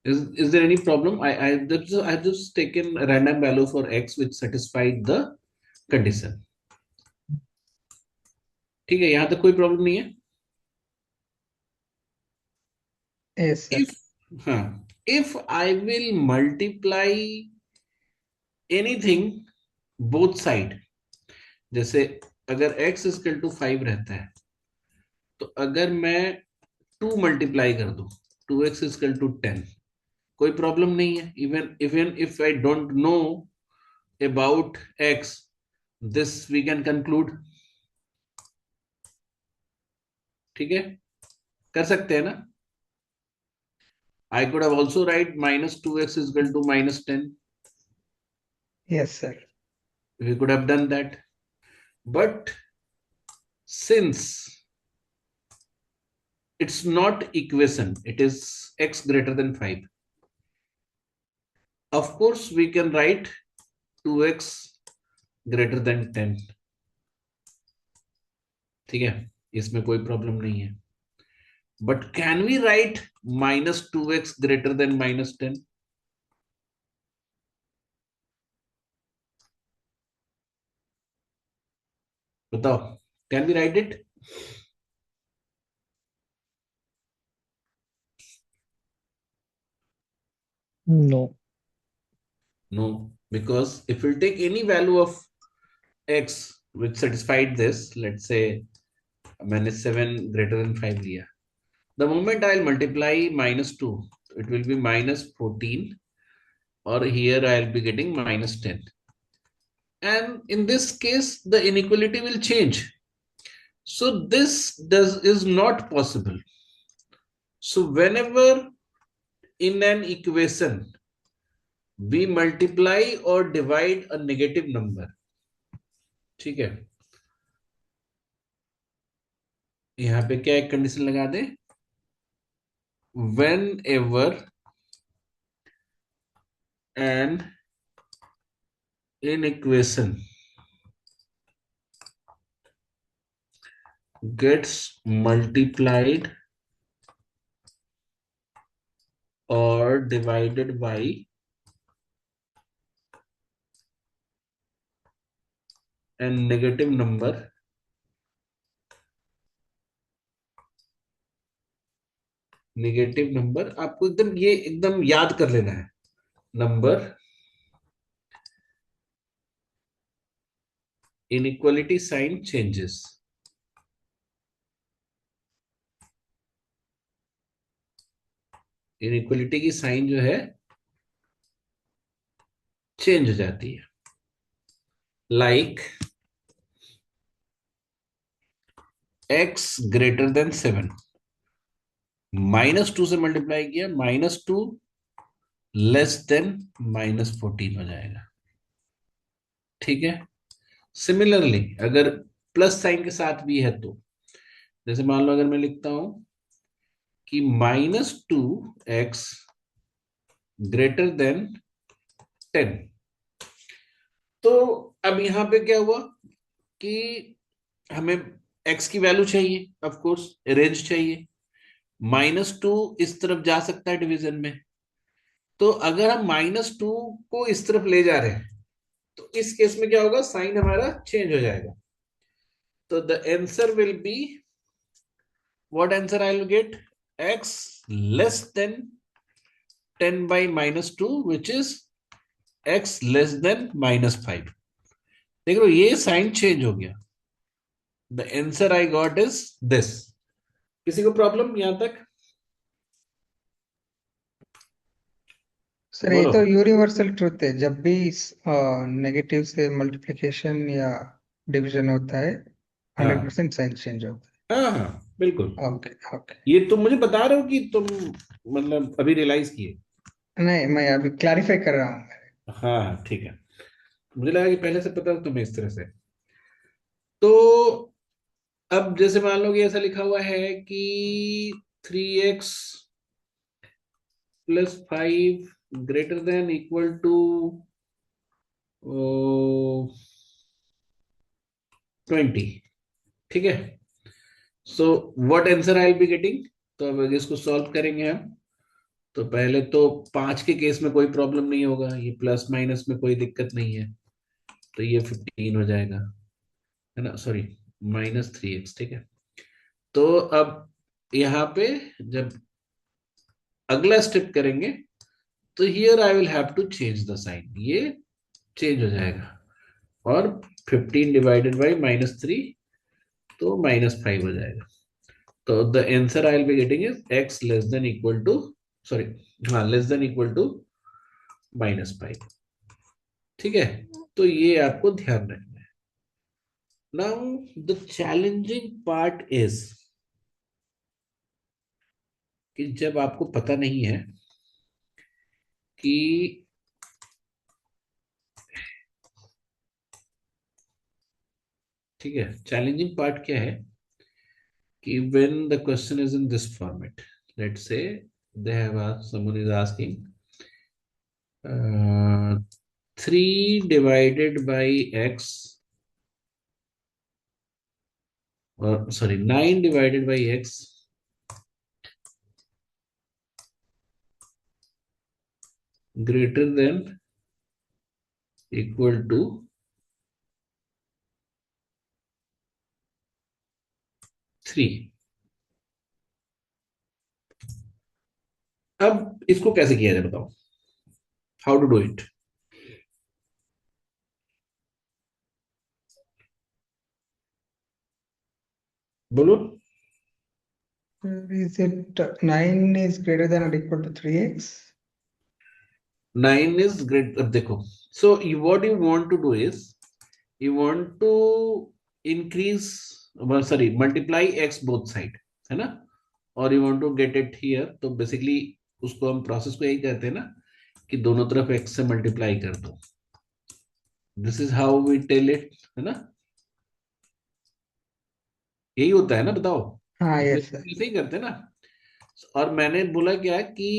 Is there any problem? I've just taken a random value for x which satisfied the condition. ठीक है? यहाँ तक कोई प्रॉब्लम नहीं है? Yes, sir. If I will multiply anything both side, जैसे अगर x is equal to 5 रहता है, तो अगर मैं 2 मल्टीप्लाई कर दूं, 2x is equal to 10, कोई प्रॉब्लम नहीं है. even if I don't know about x, this we can conclude. ठीक है? कर सकते हैं ना? I could have also write -2x is equal to -10. Yes, sir. We could have done that. But since it's not equation, it is x greater than 5. Of course, we can write 2x greater than 10. ठीक है? इसमें कोई problem नहीं है. But can we write -2x greater than -10? बताओ, can we write it? No. No, because if we take any value of x which satisfied this, let's say मैंने 7 greater than 5 लिया, the moment I'll multiply -2, it will be -14, or here I'll be getting -10. And in this case, the inequality will change. So this is not possible. So whenever in an equation we multiply or divide a negative number, ठीक है? यहाँ पे क्या एक condition लगा दे? Whenever an inequation gets multiplied or divided by a negative number, आपको एकदम याद कर लेना है. Number inequality sign changes. Inequality की साइन जो है चेंज हो जाती है. लाइक x ग्रेटर देन 7, -2 से मल्टीप्लाई किया, -2 लेस देन -14 हो जाएगा. ठीक है. सिमिलरली अगर प्लस साइन के साथ भी है तो, जैसे मान लो अगर मैं लिखता हूं कि -2x ग्रेटर देन 10, तो अब यहां पे क्या हुआ कि हमें x की वैल्यू चाहिए, ऑफ कोर्स रेंज चाहिए. -2 इस तरफ जा सकता है डिवीजन में, तो अगर हम -2 को इस तरफ ले जा रहे हैं तो इस केस में क्या होगा, साइन हमारा चेंज हो जाएगा. तो the answer will be, what answer I will get, x less then 10 by -2 which is x less then -5. देख लो ये साइन चेंज हो गया. The answer I got is this. किसी को प्रॉब्लम यहां तक? सर ये बोलो. तो यूनिवर्सल ट्रुथ है, जब भी नेगेटिव से मल्टीप्लिकेशन या डिवीजन होता है हाँ 100% साइन चेंज होता हाँ हाँ बिल्कुल. है. Okay okay. ये तुम मुझे बता रहे हो कि तुम मतलब अभी रियलाइज किए? नहीं, मैं अभी क्लैरिफाई कर रहा हूँ. हाँ ठीक है. मुझे लगा कि पहले से पता था तुम्हें इस तरह से. तो अब जैसे मान लो कि ऐसा लिखा हुआ है कि 3x plus 5 greater than equal to 20. ठीक है. So what answer I will be getting. तो अब इसको सॉल्व करेंगे हम. तो पहले तो 5 के केस में कोई प्रॉब्लम नहीं होगा, ये प्लस माइनस में कोई दिक्कत नहीं है, तो ये 15 हो जाएगा, है ना, सॉरी -3x. ठीक है. तो अब यहाँ पे जब अगला स्टेप करेंगे तो here I will have to change the sign, ये चेंज हो जाएगा, और 15 डिवाइडेड बाई -3 तो -5 हो जाएगा. तो the answer I will be getting is x less than equal to, sorry हाँ लेस देन इक्वल टू -5. ठीक है. तो ये आपको ध्यान रखना है. Now the challenging part is कि जब आपको पता नहीं है कि ठीक है, चैलेंजिंग पार्ट क्या है कि when the question is in this format, let's say they have asked, someone is asking 3 divided by x, or sorry 9 divided by x greater than equal to 3. अब इसको कैसे किया जाए बताओ, हाउ टू डू इट. बोलो. Is it 9 is greater than or equal to 3x? 9 is great. अब देखो, so what you want to do is you want to increase, well, sorry, multiply x both side, है ना, और you want to get it here. तो basically उसको हम process को यही कहते हैं ना कि दोनों तरफ x से मल्टीप्लाई कर दो. This is how we tell it, है ना, यही होता है ना, बताओ. हाँ यस सर. ऐसे ही करते हैं ना. और मैंने बोला क्या कि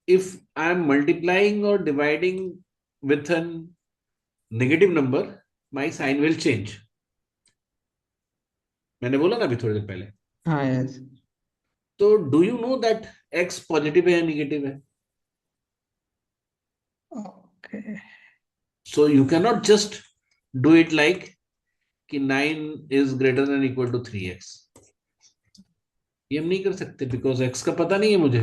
इफ आई एम मल्टीप्लाइंग और dividing with an negative number, my sign will change. मैंने बोला ना अभी थोड़ी देर पहले. हाँ यस. तो do you know that x positive है या नेगेटिव है? Okay. So you can not just do it like कि 9 is greater than equal to 3x. ये हम नहीं कर सकते बिकॉज x का पता नहीं है मुझे.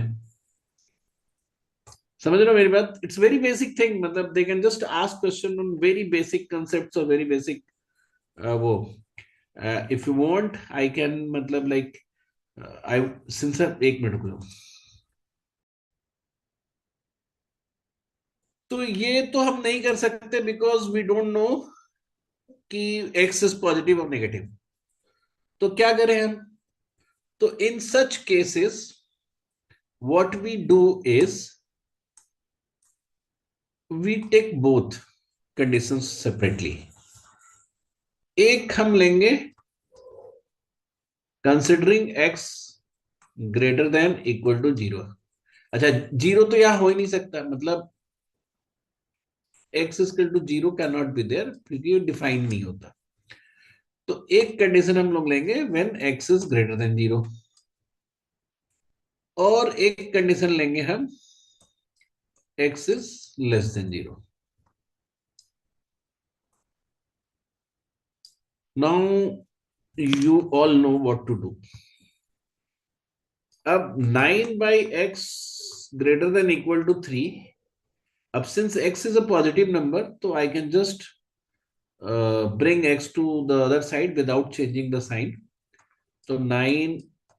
समझ रहे हो मेरी बात? It's very basic thing. मतलब they can just ask question on very basic concepts और वेरी बेसिक वो if you want I can, मतलब लाइक आई सिंस, एक मिनट रुको। तो ये तो हम नहीं कर सकते बिकॉज वी डोंट नो कि एक्स इज पॉजिटिव और नेगेटिव। तो क्या करें हम? तो in such cases what we do is we take both conditions separately. एक हम लेंगे considering X greater than equal to zero. अच्छा, जीरो तो यहां हो ही नहीं सकता, मतलब X equal to zero can not be there क्योंकि ये डिफाइन नहीं होता। तो एक कंडीशन हम लोग लेंगे when x is greater than zero, और एक कंडीशन लेंगे हम x is less than zero. Now you all know what to do. अब 9/x greater than equal to 3, अब since x is a positive number तो I can just bring x to the other side without changing the sign. So 9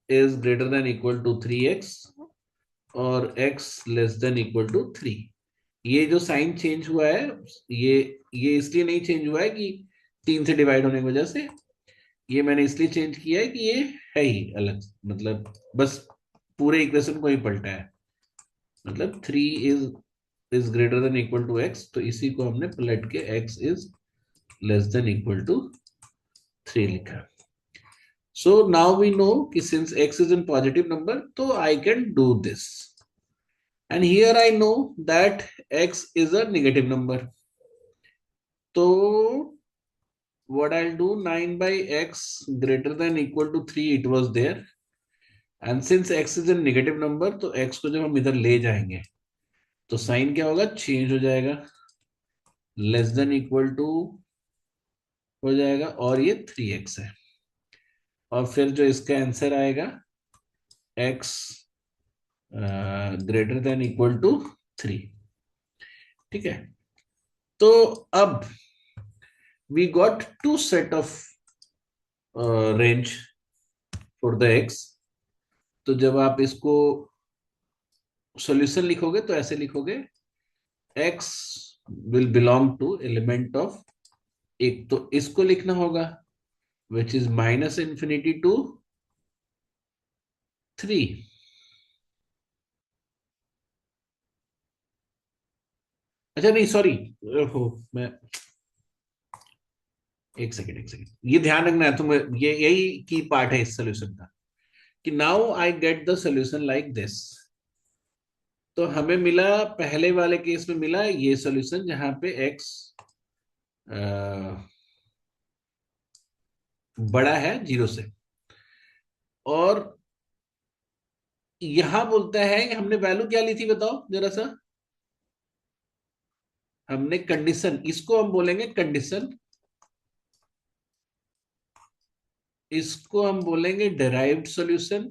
is greater than equal to 3x और x less than equal to 3। ये जो sign change हुआ है, ये इसलिए नहीं change हुआ है कि 3 से डिवाइड होने की वजह से, ये मैंने इसलिए चेंज किया है कि ये है ही अलग, मतलब बस पूरे इक्वेशन को ही पलटा है। मतलब 3 is greater than equal to x, तो इसी को हमने पलट के x is less than equal to 3 लिखा। So now we know कि since x is in positive number, तो I can do this. And here I know that x is a negative number. So what I'll do, 9/x greater than equal to 3, it was there. And since x is a negative number, तो x को जब हम इधर ले जाएंगे तो sign क्या होगा, चेंज हो जाएगा, लेस देन इक्वल टू हो जाएगा, और ये 3x है। और फिर जो इसका आंसर आएगा x greater than equal to 3। ठीक है, तो अब we got to set of range for the x। तो जब आप इसको सॉल्यूशन लिखोगे तो ऐसे लिखोगे, x will belong to element of, एक तो इसको लिखना होगा विच इज -∞ टू 3। अच्छा नहीं, सॉरी, मैं एक सेकेंड, ये ध्यान रखना है तुम्हें, ये यही की पार्ट है इस सोल्यूशन का, कि now I get the solution like this. तो हमें मिला, पहले वाले केस में मिला ये सोल्यूशन जहां पे x बड़ा है 0 से, और यहां बोलता है कि हमने वैल्यू क्या ली थी, बताओ जरा सा। हमने कंडीशन, इसको हम बोलेंगे कंडीशन, इसको हम बोलेंगे डिराइव्ड सॉल्यूशन।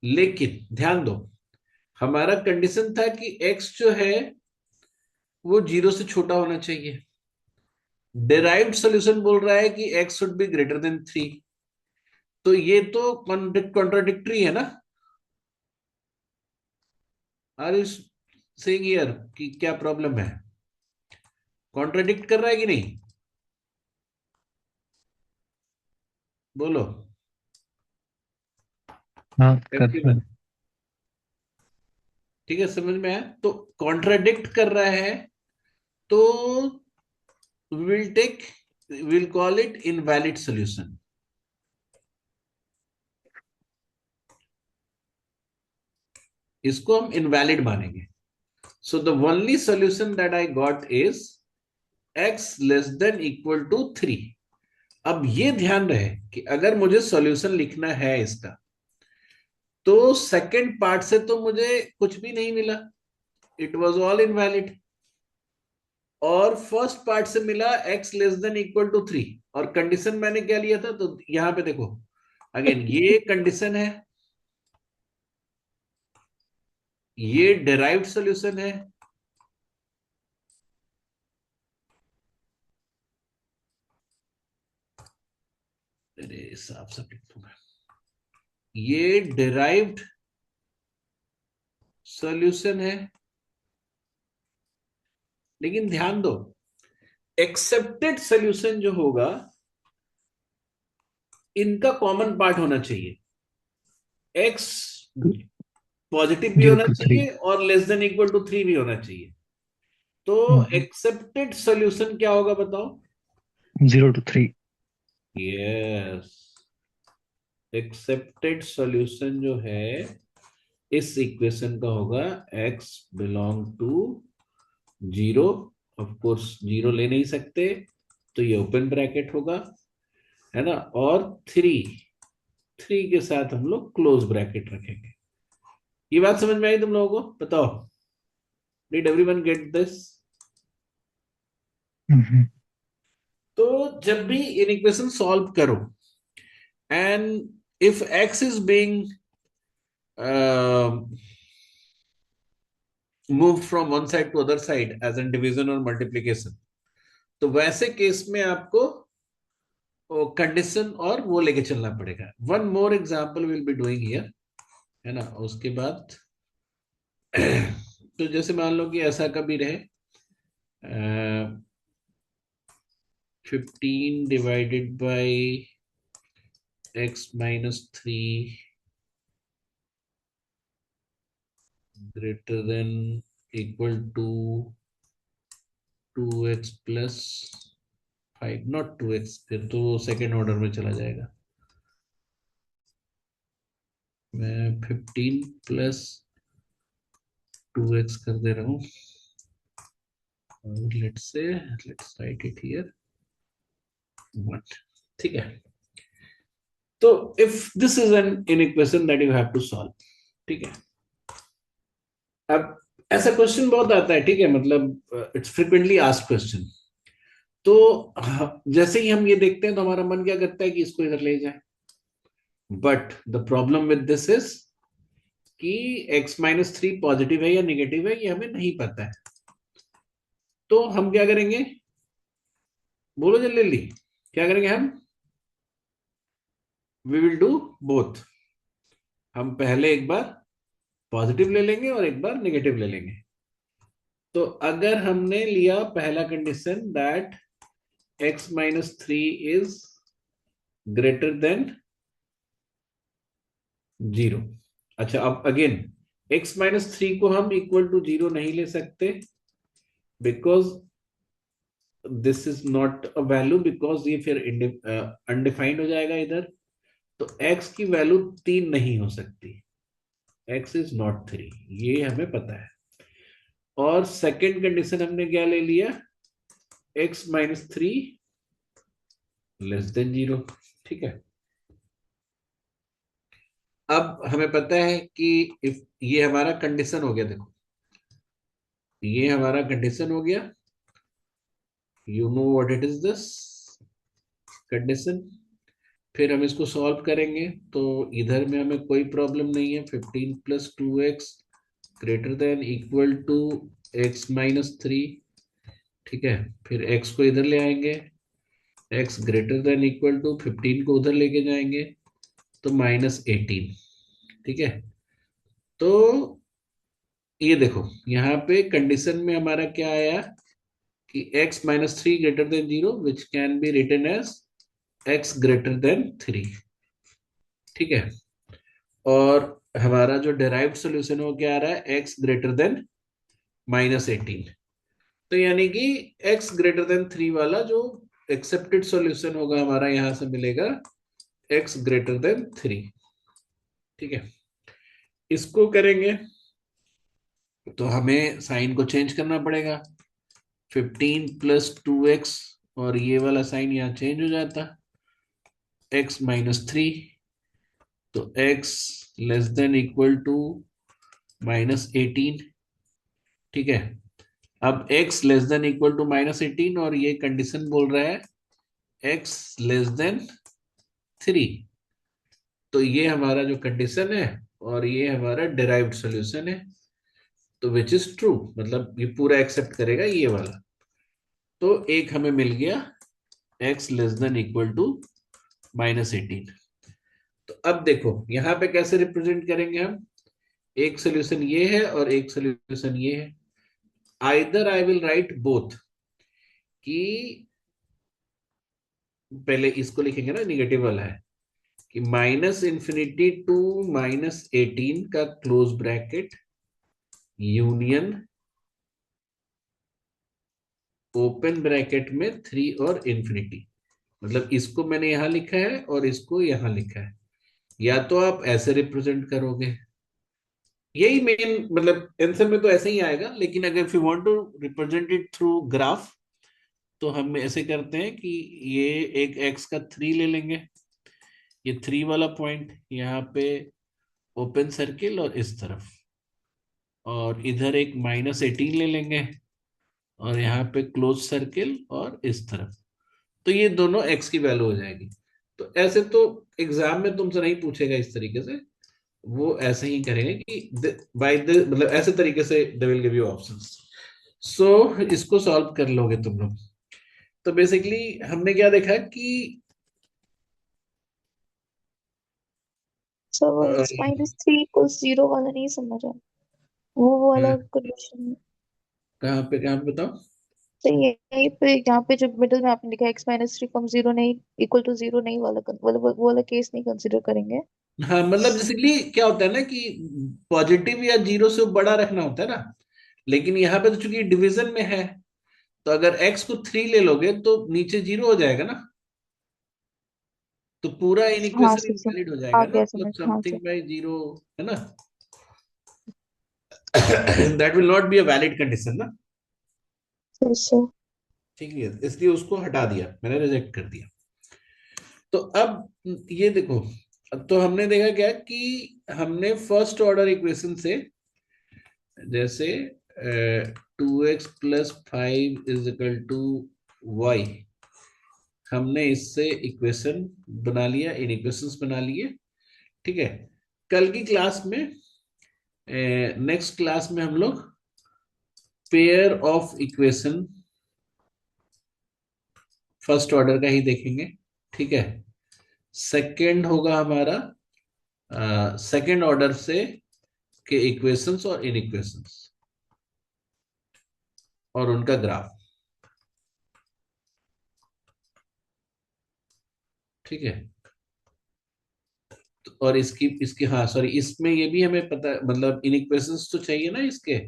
लेकिन ध्यान दो, हमारा कंडीशन था कि x जो है वो 0 से छोटा होना चाहिए। डिराइव्ड सॉल्यूशन बोल रहा है कि x should be greater than 3। तो ये तो कॉन्ट्राडिक्टरी है ना। आर यू सेइंग हियर कि क्या प्रॉब्लम है? कॉन्ट्राडिक्ट कर रहा है कि नहीं, बोलो। हाँ कर रहा everyone, है। ठीक है, समझ में आया? तो कॉन्ट्राडिक्ट कर रहा है तो will take, will call it invalid solution. इसको हम इनवैलिड मानेंगे। So the only solution that I got is x less than equal to 3। अब ये ध्यान रहे कि अगर मुझे सॉल्यूशन लिखना है इसका, तो सेकंड पार्ट से तो मुझे कुछ भी नहीं मिला, इट वाज ऑल इनवैलिड। और फर्स्ट पार्ट से मिला x less than equal to 3, और कंडीशन मैंने क्या लिया था, तो यहां पे देखो अगेन, ये कंडीशन है, ये डिराइव्ड सॉल्यूशन है, अरे साफ साफ लिखूंगा, ये डिराइव्ड सॉल्यूशन है, लेकिन ध्यान दो एक्सेप्टेड सॉल्यूशन जो होगा इनका कॉमन पार्ट होना चाहिए, एक्स पॉजिटिव भी 0 होना to 3. चाहिए और लेस देन इक्वल टू 3 भी होना चाहिए। तो एक्सेप्टेड सॉल्यूशन क्या होगा बताओ? 0 to 3. यस, एक्सेप्टेड सॉल्यूशन जो है इस इक्वेशन का होगा x belong to 0, of course 0 ले नहीं सकते तो ये ओपन ब्रैकेट होगा, है ना, और 3 के साथ हम लोग क्लोज ब्रैकेट रखेंगे। ये बात समझ में आई तुम लोगों को? बताओ, डिड एवरीवन गेट दिस? तो जब भी इन इक्वेशन सॉल्व करो and if x is being moved from one side to other side as in division or multiplication, तो वैसे केस में आपको कंडीशन और वो लेके चलना पड़ेगा। One more example will be doing here, है ना, उसके बाद तो जैसे मान लो कि ऐसा कभी रहे 15 divided by x minus 3 greater than equal to 2x plus 5, not 2x, फिर तो सेकेंड ऑर्डर में चला जाएगा। मैं 15 प्लस 2x कर दे रहा हूँ, लेट्स राइट इट हियर 1, ठीक है। तो if this is an inequation that you have to solve, ठीक है। अब ऐसा क्वेश्चन बहुत आता है, ठीक है, मतलब इट्स फ्रिक्वेंटली आस्क्ड क्वेश्चन। तो जैसे ही हम ये देखते हैं तो हमारा मन क्या करता है कि इसको इधर ले जाए, but the problem with this is कि x माइनस 3 पॉजिटिव है या निगेटिव है ये हमें नहीं पता है। तो हम क्या करेंगे, बोलो जल्दी, क्या करेंगे हम? We will do both. हम पहले एक बार पॉजिटिव ले लेंगे और एक बार नेगेटिव ले लेंगे। तो अगर हमने लिया पहला condition that x minus 3 is greater than 0, अच्छा अब अगेन x माइनस 3 को हम इक्वल टू 0 नहीं ले सकते because this is not a value, because ये फिर अनडिफाइंड हो जाएगा इधर। तो x की वैल्यू 3 नहीं हो सकती, x इज नॉट 3, ये हमें पता है। और सेकेंड कंडीशन हमने क्या ले लिया, x माइनस 3 लेस देन 0, ठीक है। अब हमें पता है कि इफ ये हमारा कंडीशन हो गया, देखो ये हमारा कंडीशन हो गया, you know what it is this condition. फिर हम इसको सॉल्व करेंगे तो इधर में हमें कोई प्रॉब्लम नहीं है, 15 plus 2x greater than equal to x minus 3, ठीक है। फिर x को इधर ले आएंगे, x greater than equal to 15 को उधर लेके जाएंगे तो माइनस 18, ठीक है। तो ये देखो यहाँ पे कंडीशन में हमारा क्या आया कि x minus 3 greater than 0 which can be written as x greater than 3, ठीक है। और हमारा जो डेराइव्ड सॉल्यूशन हो क्या आ रहा है, x ग्रेटर देन माइनस 18। तो यानी कि x ग्रेटर देन 3 वाला जो एक्सेप्टेड सॉल्यूशन होगा हमारा यहां से मिलेगा x ग्रेटर देन 3, ठीक है। इसको करेंगे तो हमें साइन को चेंज करना पड़ेगा, 15 प्लस 2x और ये वाला साइन यहाँ चेंज हो जाता, x माइनस 3, तो x less than equal to minus 18, ठीक है। अब x less than equal to minus 18 और ये कंडीशन बोल रहा है x लेस देन 3, तो ये हमारा जो कंडीशन है और ये हमारा डिराइव्ड सॉल्यूशन है, तो विच इज ट्रू, मतलब ये पूरा एक्सेप्ट करेगा ये वाला। तो एक हमें मिल गया x less than equal to -18। तो अब देखो यहां पे कैसे रिप्रेजेंट करेंगे हम, एक सोल्यूशन ये है और एक सोल्यूशन ये है। Either I will write both, कि पहले इसको लिखेंगे ना, निगेटिव वाला है, कि -∞ टू -18 का close bracket union open bracket में 3 और इन्फिनिटी। मतलब इसको मैंने यहां लिखा है और इसको यहां लिखा है, या तो आप ऐसे रिप्रेजेंट करोगे, यही मेन मतलब आंसर में तो ऐसे ही आएगा, लेकिन अगर if you want to represent it through graph तो हम ऐसे करते हैं कि ये एक एक्स का 3 ले लेंगे, ये 3 वाला पॉइंट यहाँ पे ओपन सर्किल और इस तरफ, और इधर एक -18 ले लेंगे और यहाँ पे क्लोज सर्किल और इस तरफ। तो ये दोनों एक्स की वैल्यू हो जाएगी। तो ऐसे तो एग्जाम में तुमसे नहीं पूछेगा इस तरीके से, वो ऐसे ही करेंगे कि बाय द मतलब ऐसे तरीके से they will give you options. So इसको सॉल्व कर लोगे तुम लोग। तो बेसिकली हमने क्या देखा कि सर वो x-3 = 0 वाला नहीं समझा, वो वाला कंडीशन। कहाँ पे बताओ। तो यहीं पे यहाँ पे जो मिडिल में आपने लिखा है x-3 0 नहीं =0 नहीं वाला वो वाला केस नहीं कंसिडर करेंगे। हाँ मतलब बेसिकली क्या होता है ना कि पॉजिटिव या जीरो से बड़ा रखना होता है ना, लेकिन यहाँ पे तो चूंकि डिवीजन में है, तो अगर x को 3 ले लोगे तो नीचे 0 हो जाएगा ना, तो पूरा इन हाँ इक्वेशन सर सर, इनवैलिड हो आ जाएगा ना, गया मतलब समझ, हाँ सर। समथिंग बाय 0, है ना। That will not be a valid condition ना। सर सर ठीक है, इसलिए उसको हटा दिया, मैंने रिजेक्ट कर दिया। तो अब ये देखो, अब तो हमने देखा क्या कि हमने फर्स्ट ऑर्डर इक्वेशन से, जैसे 2x + 5 = y, हमने इससे इक्वेशन बना लिया, इन इक्वेशंस बना लिए। ठीक है, कल की क्लास में, नेक्स्ट क्लास में हम लोग pair of equation first order का ही देखेंगे। ठीक है, सेकंड होगा हमारा सेकंड ऑर्डर से के इक्वेशंस और इन इक्वेशंस और उनका ग्राफ। ठीक है, और इसकी इसकी हाँ सॉरी, इसमें ये भी हमें पता मतलब इन इक्वेशंस तो चाहिए ना, इसके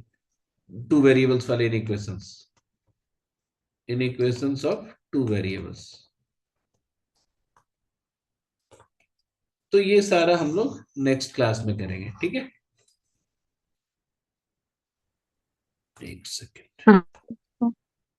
2 वेरिएबल्स वाले इन equations, in equations of 2 variables. तो ये सारा हम लोग नेक्स्ट क्लास में करेंगे। ठीक है, एक सेकेंड।